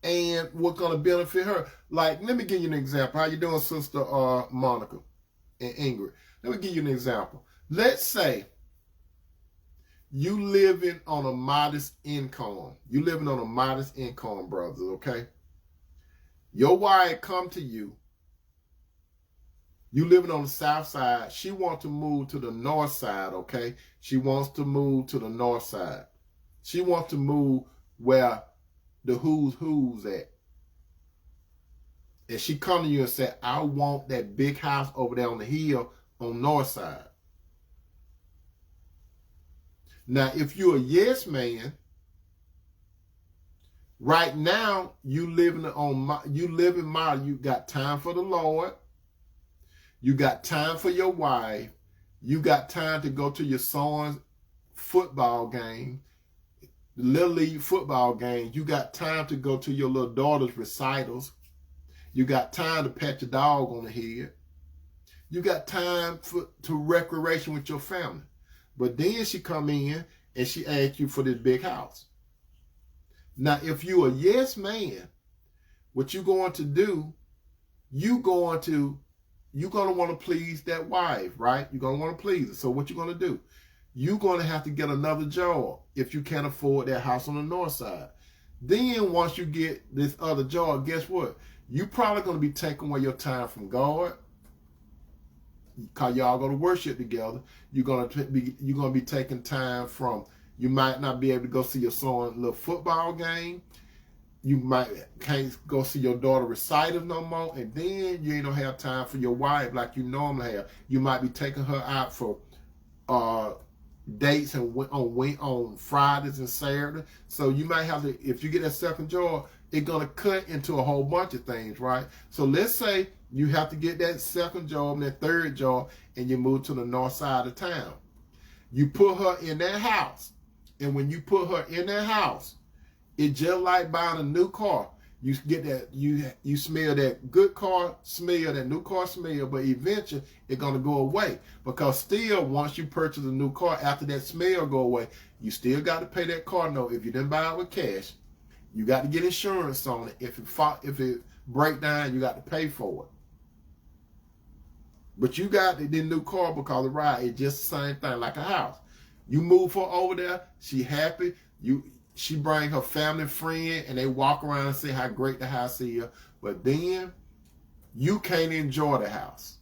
and what's going to benefit her. Like, let me give you an example. How you doing, Sister Monica and Ingrid? Let me give you an example. Let's say you living on a modest income. You living on a modest income, brothers, okay? Your wife come to you. You living on the south side. She wants to move to the north side, okay? She wants to move to the north side. She wants to move where the who's at. And she come to you and say, I want that big house over there on the hill on north side. Now, if you're a yes man, right now you living model. You got time for the Lord. You got time for your wife. You got time to go to your son's football game, little league football game. You got time to go to your little daughter's recitals. You got time to pat your dog on the head. You got time to recreation with your family. But then she come in and she asks you for this big house. Now, if you a yes man, what you going to do, you're going to want to please that wife, right? You're going to want to please her. So what you going to do? You're going to have to get another job if you can't afford that house on the north side. Then once you get this other job, guess what? You're probably going to be taking away your time from God. Because y'all go to worship together. You're going to be taking time from, you might not be able to go see your son's little football game. You can't go see your daughter recitals no more, and then you ain't gonna have time for your wife like you normally have. You might be taking her out for dates and on Fridays and Saturdays. So you might have to, if you get that second job, it's gonna cut into a whole bunch of things, right? So let's say you have to get that second job and that third job, and you move to the north side of town. You put her in that house, and when you put her in that house, it's just like buying a new car. You get that, you smell that good car smell, that new car smell, but eventually it's gonna go away. Because still, once you purchase a new car, after that smell go away, you still got to pay that car note. If you didn't buy it with cash, you got to get insurance on it. If it break down, you got to pay for it. But you got the new car because of the ride. It's just the same thing, like a house. You move her over there, she happy. She bring her family friend and they walk around and say how great the house is. But then you can't enjoy the house.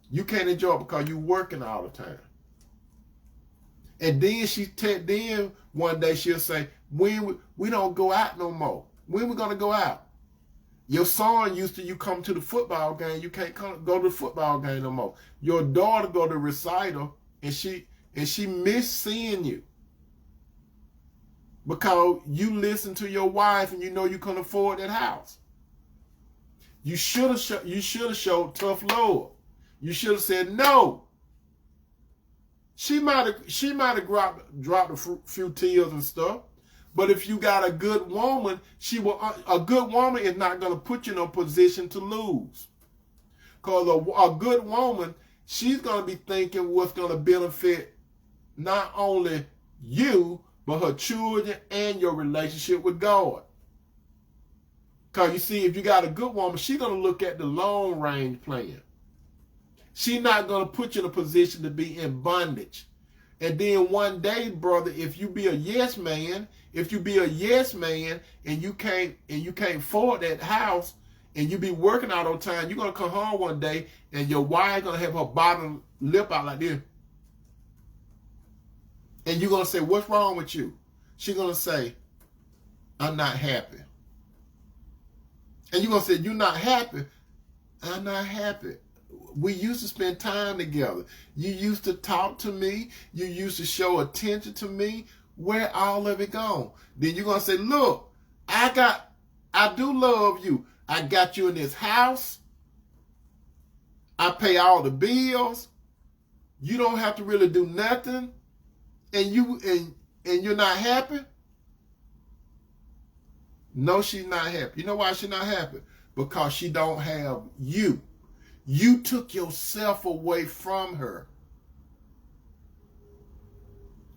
You can't enjoy it because you working all the time. And then then one day she'll say, when we don't go out no more. When we gonna go out? Your son you come to the football game, you can't go to the football game no more. Your daughter go to recital and she miss seeing you. Because you listen to your wife and you know you can afford that house. You should have showed tough love. You should have said no. She might have dropped a few tears and stuff. But if you got a good woman, a good woman is not going to put you in a position to lose. Because a good woman, she's going to be thinking what's going to benefit not only you, but her children and your relationship with God. Because you see, if you got a good woman, she's going to look at the long range plan. She's not going to put you in a position to be in bondage. And then one day, brother, if you be a yes man and you can't afford that house and you be working all the time, you're going to come home one day and your wife going to have her bottom lip out like this. And you're going to say, what's wrong with you? She's going to say, I'm not happy. And you're going to say, you're not happy? I'm not happy. We used to spend time together. You used to talk to me. You used to show attention to me. Where all of it gone? Then you're going to say, look, I do love you. I got you in this house. I pay all the bills. You don't have to really do nothing. And you're not happy? No, she's not happy. You know why she's not happy? Because she don't have you. You took yourself away from her.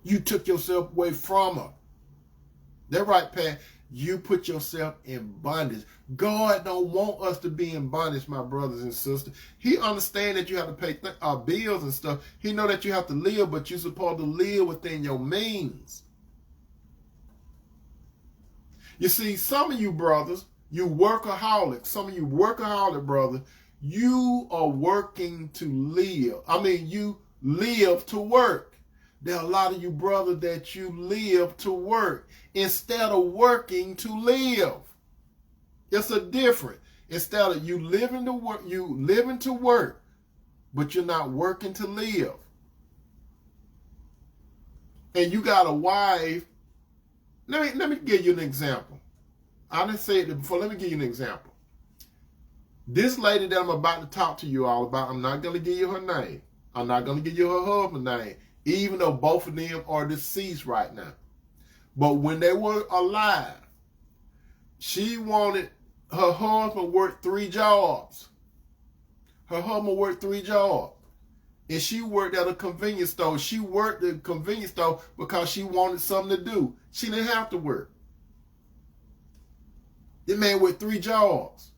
You took yourself away from her. That's right, Pat. You put yourself in bondage. God don't want us to be in bondage, my brothers and sisters. He understands that you have to pay bills and stuff. He know that you have to live, but you're supposed to live within your means. You see, some of you brothers, you workaholics. Some of you workaholic brothers, you are working to live. I mean, you live to work. There are a lot of you brothers that you live to work instead of working to live. It's a difference. Instead of you living to work, but you're not working to live. And you got a wife. Let me give you an example. I didn't say it before. Let me give you an example. This lady that I'm about to talk to you all about, I'm not going to give you her name. I'm not going to give you her husband's name, even though both of them are deceased right now. But when they were alive, she wanted her husband worked 3 jobs. Her husband worked 3 jobs. And she worked at a convenience store. She worked at a convenience store because she wanted something to do. She didn't have to work. This man worked 3 jobs.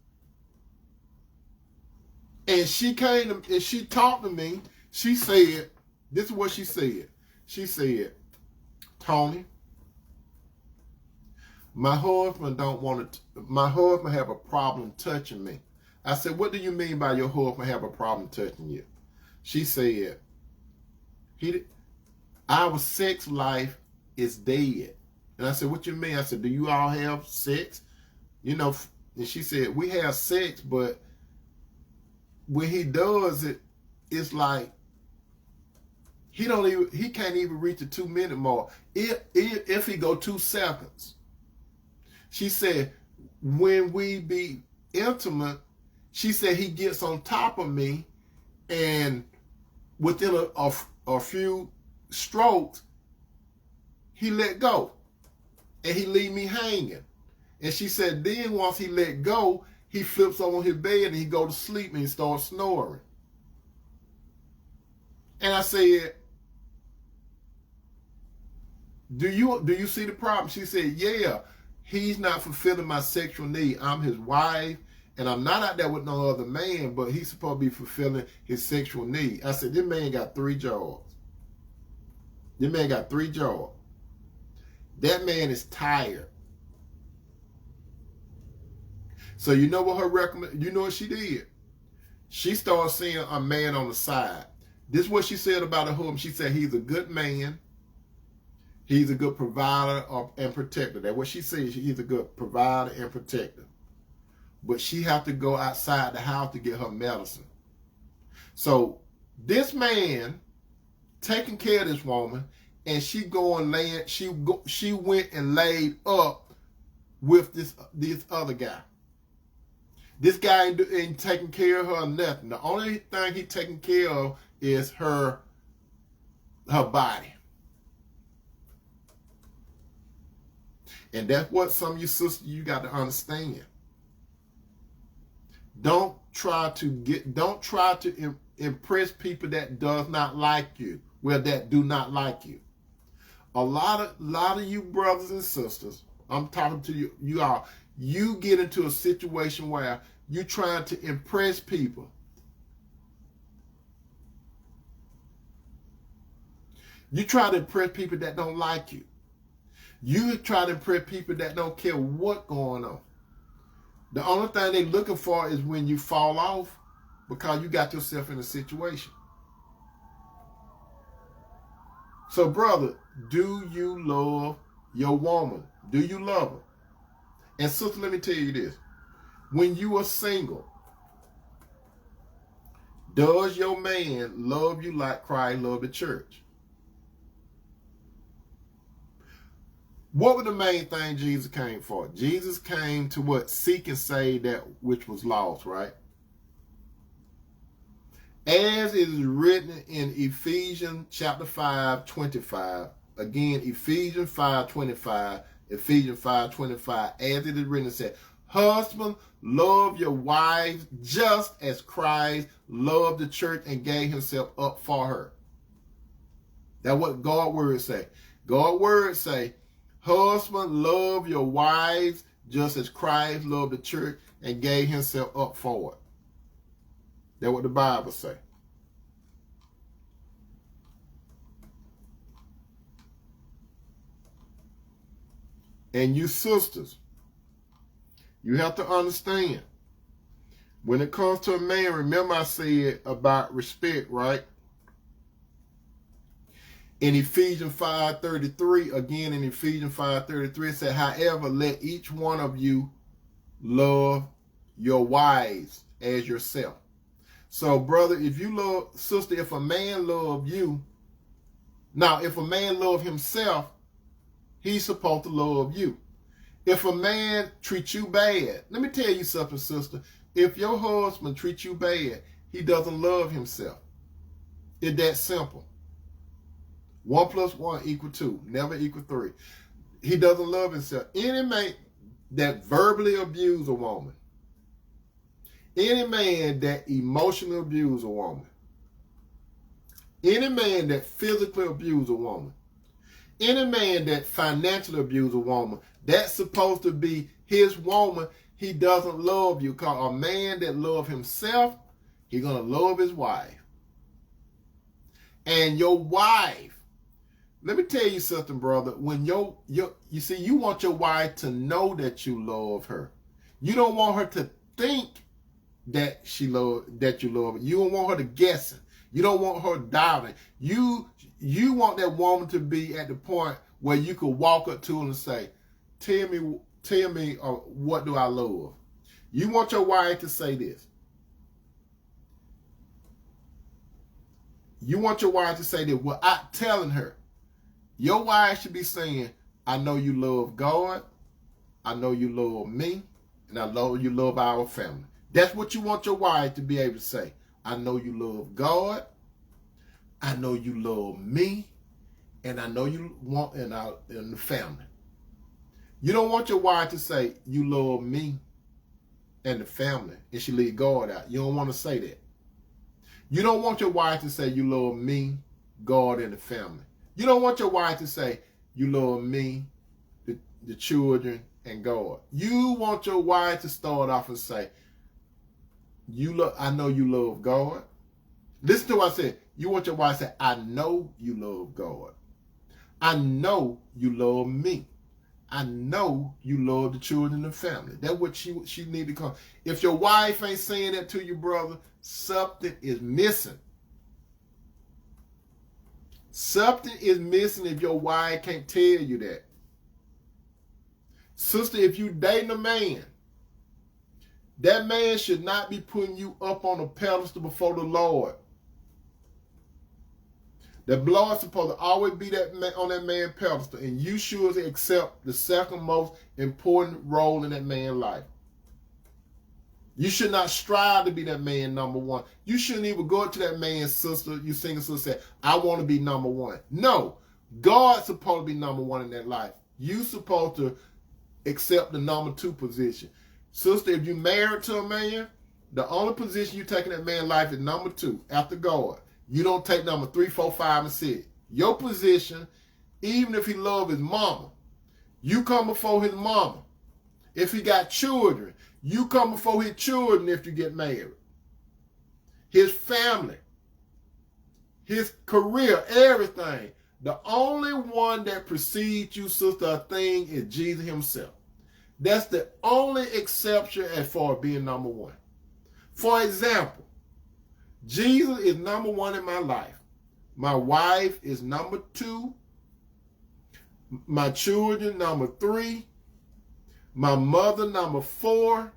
And she came and she talked to me. She said, this is what she said. She said, Tony, my husband have a problem touching me. I said, what do you mean by your husband have a problem touching you? She said, our sex life is dead. And I said, what you mean? I said, do you all have sex? You know, and she said, we have sex, but when he does it, it's like he can't even reach the 2-minute mark. If he go 2 seconds. She said, when we be intimate, she said he gets on top of me, and within a few strokes, he let go, and he leave me hanging. And she said, then once he let go, he flips over on his bed and he go to sleep and he starts snoring. And I said, do you see the problem? She said, yeah, he's not fulfilling my sexual need. I'm his wife, and I'm not out there with no other man, but he's supposed to be fulfilling his sexual need. I said, this man got 3 jobs. This man got 3 jobs. That man is tired. So you know what you know what she did? She started seeing a man on the side. This is what she said about her husband. She said, he's a good man. He's a good provider and protector. That's what she said. He's a good provider and protector. But she have to go outside the house to get her medicine. So this man taking care of this woman, and she went and laid up with this other guy. This guy ain't taking care of her or nothing. The only thing he taking care of is her body. And that's what some of you sisters, you got to understand. Don't try to impress people that does not like you. Well, that do not like you. A lot of you brothers and sisters, I'm talking to you all, you get into a situation where you're trying to impress people. You try to impress people that don't like you. You try to impress people that don't care what's going on. The only thing they're looking for is when you fall off because you got yourself in a situation. So, brother, do you love your woman? Do you love her? And sister, let me tell you this. When you are single, does your man love you like Christ loved the church? What was the main thing Jesus came for? Jesus came to what? Seek and save that which was lost, right? As it is written in Ephesians chapter 5:25. Again, Ephesians 5:25. Ephesians 5:25. As it is written, it said, Husbands, love your wives just as Christ loved the church and gave himself up for her. That's what God's word say. God's word say, husband, love your wives just as Christ loved the church and gave himself up for it. That's what the Bible say. And you sisters, you have to understand, when it comes to a man, remember I said about respect, right? In Ephesians 5:33, again in Ephesians 5:33, it said, however, let each one of you love your wives as yourself. So, brother, if you love, sister, if a man love you, now, if a man love himself, he's supposed to love you. If a man treats you bad, let me tell you something, sister. If your husband treats you bad, he doesn't love himself. It's that simple. 1 + 1 = 2, never equal 3. He doesn't love himself. Any man that verbally abuse a woman, any man that emotionally abuse a woman, any man that physically abuse a woman, any man that financially abuse a woman, that's supposed to be his woman. He doesn't love you. Because a man that love himself, he's going to love his wife. And your wife, let me tell you something, brother. When you see, you want your wife to know that you love her. You don't want her to think that you love her. You don't want her to guessing. You don't want her doubting. You want that woman to be at the point where you could walk up to her and say, tell me, what do I love? You want your wife to say this. You want your wife to say that without telling her. Your wife should be saying, I know you love God, I know you love me, and I know you love our family. That's what you want your wife to be able to say. I know you love God, I know you love me, and I know you want in the family. You don't want your wife to say, you love me and the family, and she leave God out. You don't want to say that. You don't want your wife to say, you love me, God, and the family. You don't want your wife to say, you love me, the children, and God. You want your wife to start off and say, I know you love God. Listen to what I said. You want your wife to say, I know you love God. I know you love me. I know you love the children and the family. That's what she need to come. If your wife ain't saying that to you, brother, something is missing. Something is missing if your wife can't tell you that. Sister, if you dating a man, that man should not be putting you up on a pedestal before the Lord. The Lord is supposed to always be on that man's pedestal, and you should accept the second most important role in that man's life. You should not strive to be that man number one. You shouldn't even go up to that man's sister, you single sister, say, I want to be number one. No, God's supposed to be number one in that life. You supposed to accept the number 2 position. Sister, if you married to a man, the only position you take in that man's life is number 2 after God. You don't take number 3, 4, 5, and 6. Your position, even if he love his mama, you come before his mama. If he got children, you come before his children if you get married. His family, his career, everything. The only one that precedes you, sister, a thing is Jesus himself. That's the only exception as far as being number 1. For example, Jesus is number 1 in my life. My wife is number 2. My children, number 3. My mother, number 4.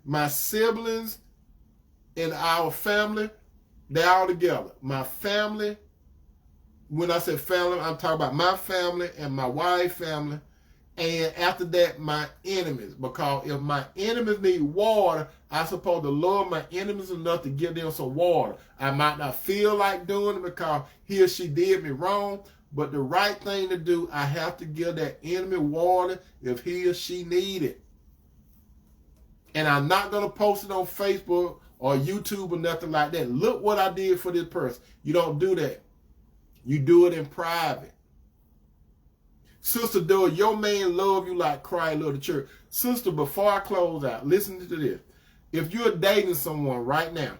My siblings in our family, they're all together. My family, when I say family, I'm talking about my family and my wife's family. And after that, my enemies. Because if my enemies need water, I'm supposed to love my enemies enough to give them some water. I might not feel like doing it because he or she did me wrong. But the right thing to do, I have to give that enemy water if he or she need it. And I'm not going to post it on Facebook or YouTube or nothing like that. Look what I did for this person. You don't do that. You do it in private. Sister, do your man love you like Christ loved the church? Sister, before I close out, listen to this. If you're dating someone right now,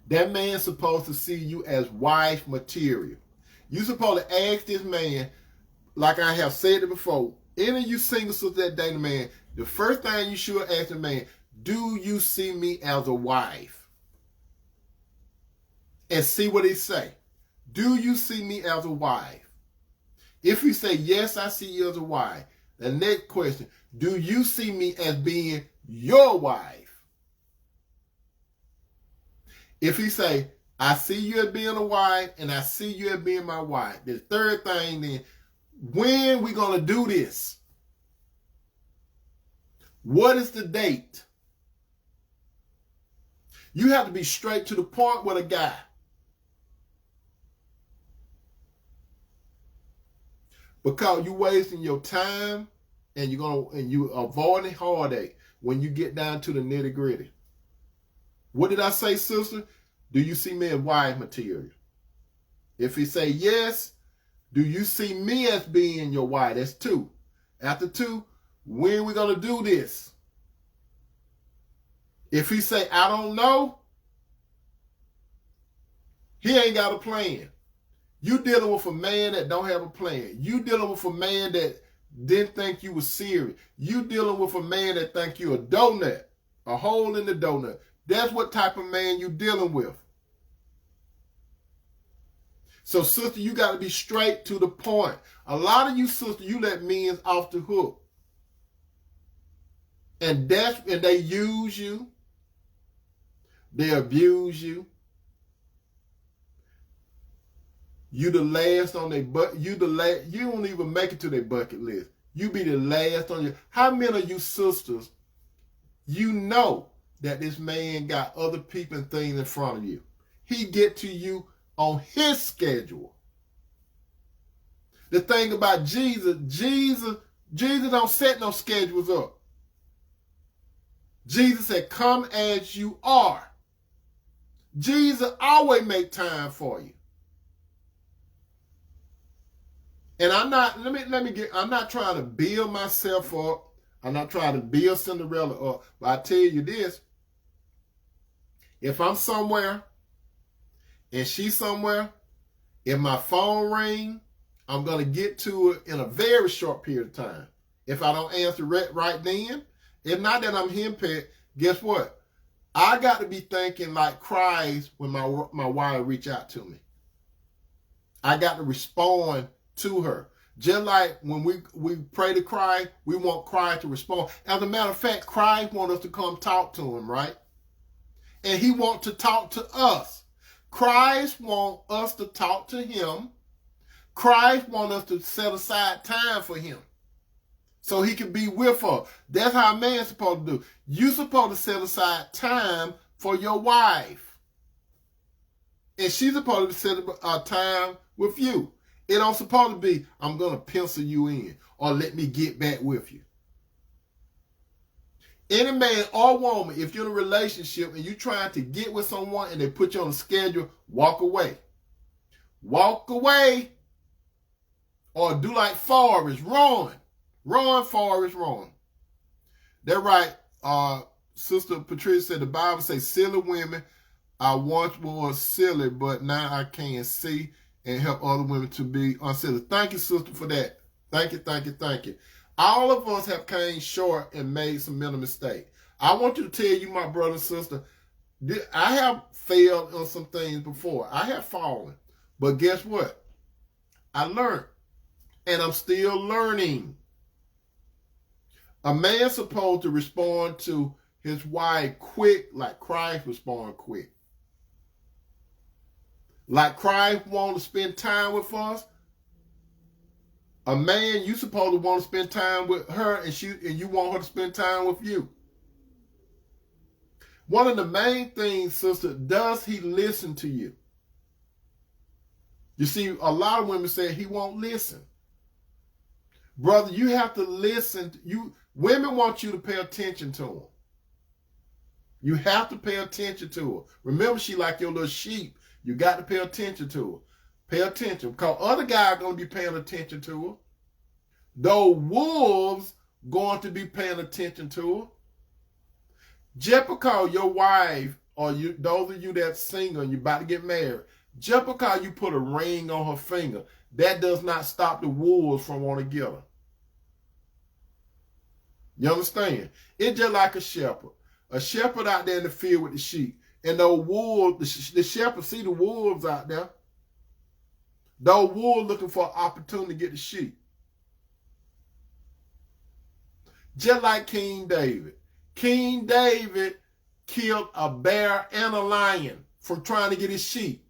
that man's supposed to see you as wife material. You're supposed to ask this man, like I have said it before, any of you single sisters that date a man, the first thing you should ask the man, do you see me as a wife? And see what he say. Do you see me as a wife? If he say, yes, I see you as a wife. The next question, do you see me as being your wife? If he say, I see you as being a wife and I see you as being my wife. The third thing then, when we going to do this? What is the date? You have to be straight to the point with a guy. Because you're wasting your time and you avoiding heartache when you get down to the nitty-gritty. What did I say, sister? Do you see me as wife material? If he say yes, do you see me as being your wife? That's 2. After 2, when are we going to do this? If he say, I don't know, he ain't got a plan. You dealing with a man that don't have a plan. You dealing with a man that didn't think you was serious. You dealing with a man that think you a donut, a hole in the donut. That's what type of man you dealing with. So, sister, you got to be straight to the point. A lot of you sisters, you let men off the hook. And they use you. They abuse you. You the last on their you don't even make it to their bucket list. You be the last on your. How many of you sisters, you know that this man got other people and things in front of you? He get to you on his schedule. The thing about Jesus don't set no schedules up. Jesus said, come as you are. Jesus always make time for you. And I'm not trying to build myself up. I'm not trying to build Cinderella up. But I tell you this, if I'm somewhere and she's somewhere, if my phone rings, I'm going to get to it in a very short period of time. If I don't answer right then, it's not that I'm henpecked. Guess what? I got to be thinking like Christ when my wife reach out to me. I got to respond to her. Just like when we pray to Christ, we want Christ to respond. As a matter of fact, Christ wants us to come talk to him, right? And he wants to talk to us. Christ wants us to talk to him. Christ wants us to set aside time for him so he can be with us. That's how a man's supposed to do. You're supposed to set aside time for your wife. And she's supposed to set time with you. It don't supposed to be, I'm going to pencil you in or let me get back with you. Any man or woman, if you're in a relationship and you're trying to get with someone and they put you on a schedule, walk away. Walk away. Or do like Forrest, run. Run, Forrest, run. That's right. Sister Patricia said the Bible says silly women, I once was silly, but now I can see and help other women to be unsilly. Thank you, sister, for that. Thank you, thank you, thank you. All of us have came short and made some mental mistakes. I want you to tell you, my brother and sister, I have failed on some things before. I have fallen. But guess what? I learned. And I'm still learning. A man's supposed to respond to his wife quick like Christ respond quick. Like Christ want to spend time with us. A man, you supposed to want to spend time with her and you want her to spend time with you. One of the main things, sister, does he listen to you? You see, a lot of women say he won't listen. Brother, you have to listen. Women want you to pay attention to them. You have to pay attention to her. Remember, she like your little sheep. You got to pay attention to her. Pay attention, because other guys are going to be paying attention to her. Those wolves going to be paying attention to her. Just because your wife, or you, those of you that's single and you're about to get married, just because you put a ring on her finger, that does not stop the wolves from wanting to get her. You understand? It's just like a shepherd. A shepherd out there in the field with the sheep. And those wolves, the shepherd see the wolves out there. Those wolves looking for an opportunity to get the sheep. Just like King David. King David killed a bear and a lion from trying to get his sheep.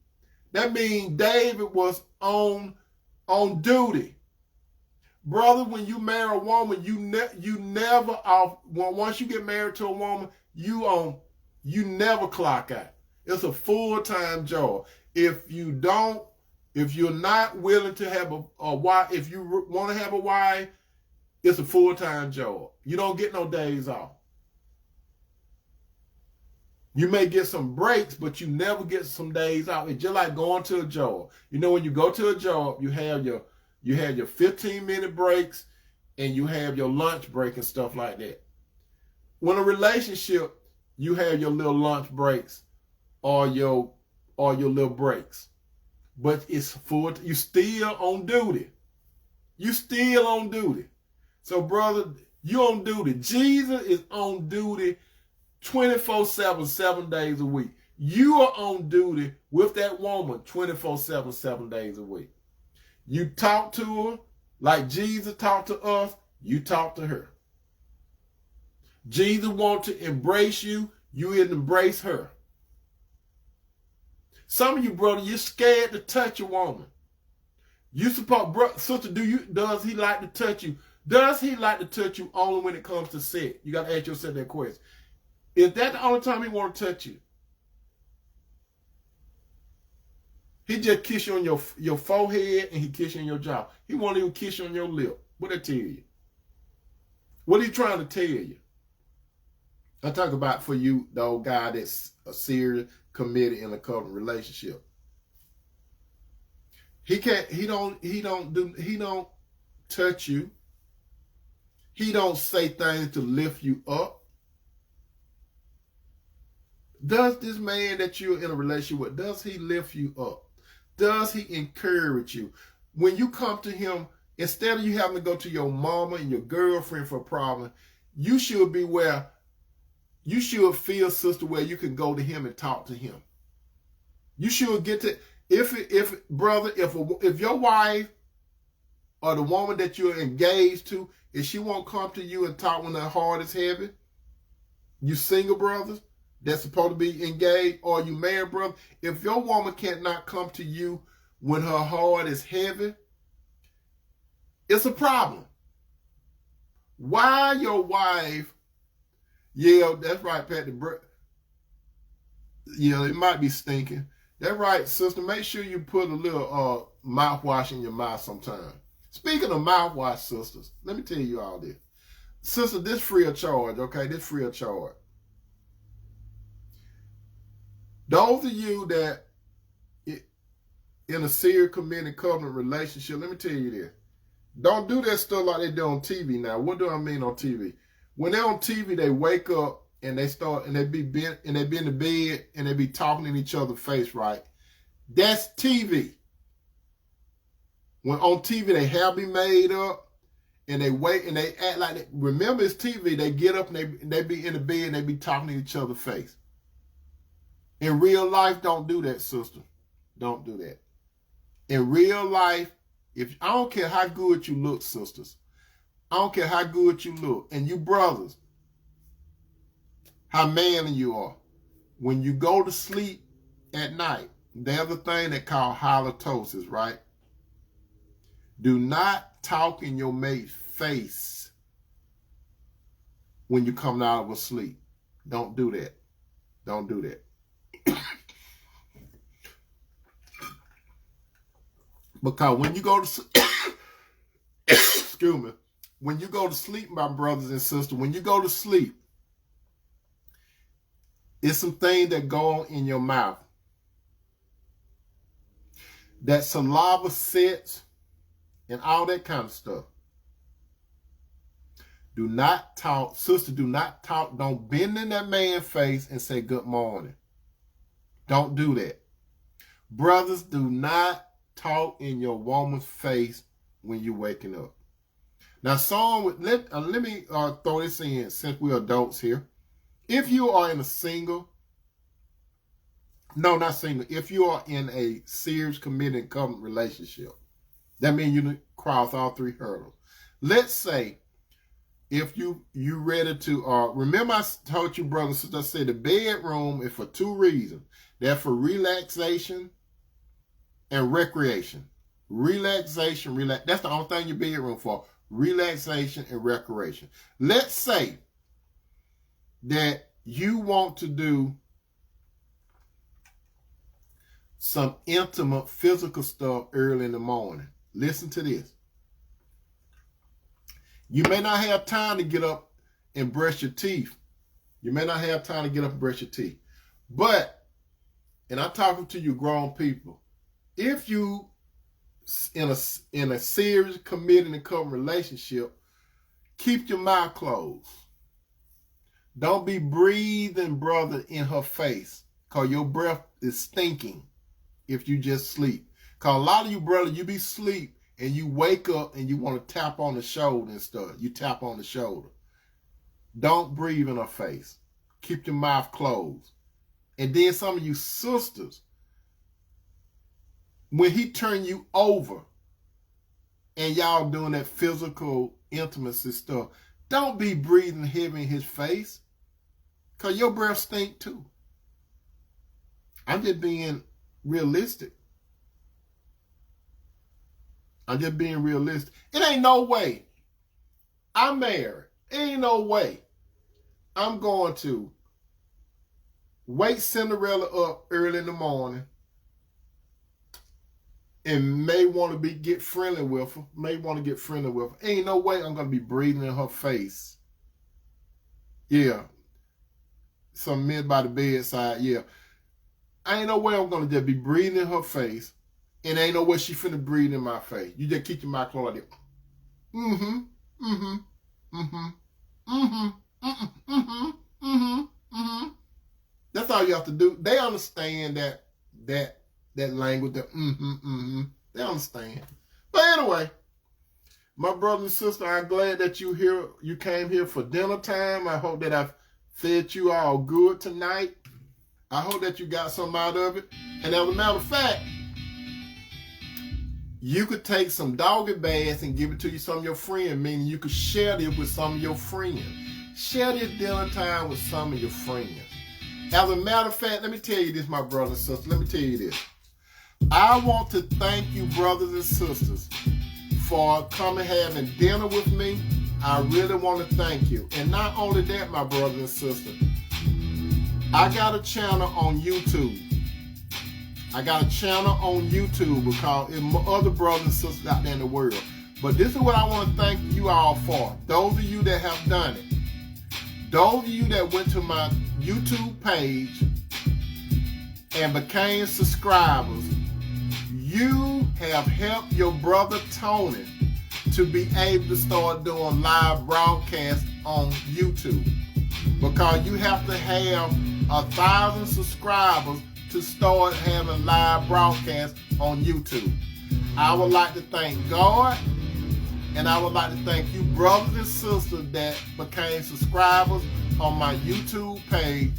That means David was on duty. Brother, when you marry a woman, you never once you get married to a woman, you never clock out. It's a full-time job. If you're not willing to have a wife, if you want to have a wife, it's a full-time job. You don't get no days off. You may get some breaks, but you never get some days off. It's just like going to a job. You know, when you go to a job, you have your 15-minute breaks and you have your lunch break and stuff like that. When a relationship, you have your little lunch breaks or your little breaks. But it's full. You still on duty. You still on duty. So, brother, you on duty. Jesus is on duty 24/7, 7 days a week. You are on duty with that woman 24/7, 7 days a week. You talk to her like Jesus talked to us, you talk to her. Jesus wants to embrace you, you embrace her. Some of you, brother, you're scared to touch a woman. You suppose, sister, does he like to touch you? Does he like to touch you only when it comes to sex? You got to ask yourself that question. Is that the only time he want to touch you? He just kiss you on your forehead and he kiss you on your jaw. He won't even kiss you on your lip. What did I tell you? What are he trying to tell you? I talk about for you, the old guy that's a serious, committed in a covenant relationship. He don't touch you. He don't say things to lift you up. Does this man that you're in a relationship with, does he lift you up? Does he encourage you? When you come to him, instead of you having to go to your mama and your girlfriend for a problem, you should be where, you should feel, sister, where you can go to him and talk to him. You should get to, if your wife or the woman that you're engaged to, if she won't come to you and talk when her heart is heavy, you single brothers that's supposed to be engaged, or you married brother, if your woman cannot come to you when her heart is heavy, it's a problem. Why your wife, yeah, that's right, Pat, yeah, it might be stinking. That's right, sister, make sure you put a little mouthwash in your mouth sometime. Speaking of mouthwash, sisters, let me tell you all this. Sister, this free of charge, okay? This free of charge. Those of you that in a serious committed covenant relationship, let me tell you this. Don't do that stuff like they do on TV now. What do I mean on TV? When they're on TV, they wake up and they start and they be bent and they be in the bed and they be talking in each other's face, right? That's TV. When on TV, they hair be made up and they wait and they act like, remember it's TV, they get up and they be in the bed and they be talking in each other's face. In real life, don't do that, sister. Don't do that. In real life, I don't care how good you look, sisters. I don't care how good you look. And you brothers, how manly you are. When you go to sleep at night, there's a thing they call halitosis, right? Do not talk in your mate's face when you come out of a sleep. Don't do that. Don't do that. Because when you go to excuse me, when you go to sleep, my brothers and sisters, when you go to sleep, It's some things that go on in your mouth. That saliva sets and all that kind of stuff. Do not talk, sister, do not talk. Don't bend in that man's face and say good morning. Don't do that. Brothers, do not talk in your woman's face when you're waking up. Now, let me throw this in since we're adults here. If you are in a if you are in a serious, committed, covenant relationship, that means you cross all three hurdles. Let's say if you ready to, remember I told you, brothers, since I said the bedroom is for two reasons. They're for relaxation and recreation. That's the only thing your bedroom for. Relaxation and recreation. Let's say that you want to do some intimate physical stuff early in the morning. Listen to this. You may not have time to get up and brush your teeth. But, and I'm talking to you grown people, if you in a serious, committed, and covenant relationship, keep your mouth closed. Don't be breathing, brother, in her face, because your breath is stinking if you just sleep. Because a lot of you, brother, you be sleep and you wake up and you want to tap on the shoulder and stuff. You tap on the shoulder. Don't breathe in her face. Keep your mouth closed. And then some of you sisters, when he turn you over and y'all doing that physical intimacy stuff, don't be breathing heavy in his face, because your breath stink too. I'm just being realistic. It ain't no way. I'm married. Ain't no way I'm going to wake Cinderella up early in the morning and may want to get friendly with her. Ain't no way I'm going to be breathing in her face. Yeah. Some men by the bedside, yeah. Ain't no way I'm going to just be breathing in her face, and ain't no way she finna breathe in my face. You just keep your mouth closed like that. That's all you have to do. They understand that language, they understand. But anyway, my brother and sister, I'm glad that you came here for dinner time. I hope that I've fed you all good tonight. I hope that you got something out of it. And as a matter of fact, you could take some doggy bags and give it to some of your friends, meaning you could share this with some of your friends. Share this dinner time with some of your friends. As a matter of fact, let me tell you this, my brother and sister. Let me tell you this. I want to thank you, brothers and sisters, for coming having dinner with me. I really want to thank you. And not only that, my brother and sister, I got a channel on YouTube. Because it's other brothers and sisters out there in the world. But this is what I want to thank you all for. Those of you that have done it. Those of you that went to my YouTube page and became subscribers, you have helped your brother Tony to be able to start doing live broadcasts on YouTube. Because you have to have 1,000 subscribers to start having live broadcasts on YouTube. I would like to thank God, and I would like to thank you, brothers and sisters, that became subscribers on my YouTube page.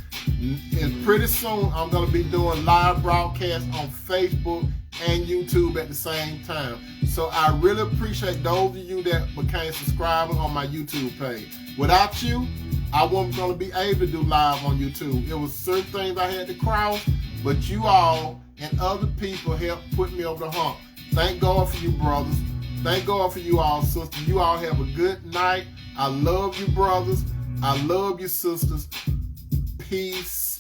And pretty soon, I'm going to be doing live broadcasts on Facebook and YouTube at the same time. So I really appreciate those of you that became subscribers on my YouTube page. Without you, I wasn't going to be able to do live on YouTube. It was certain things I had to cross, but you all and other people helped put me over the hump. Thank God for you, brothers. Thank God for you all, sisters. You all have a good night. I love you, brothers. I love you, sisters. Peace.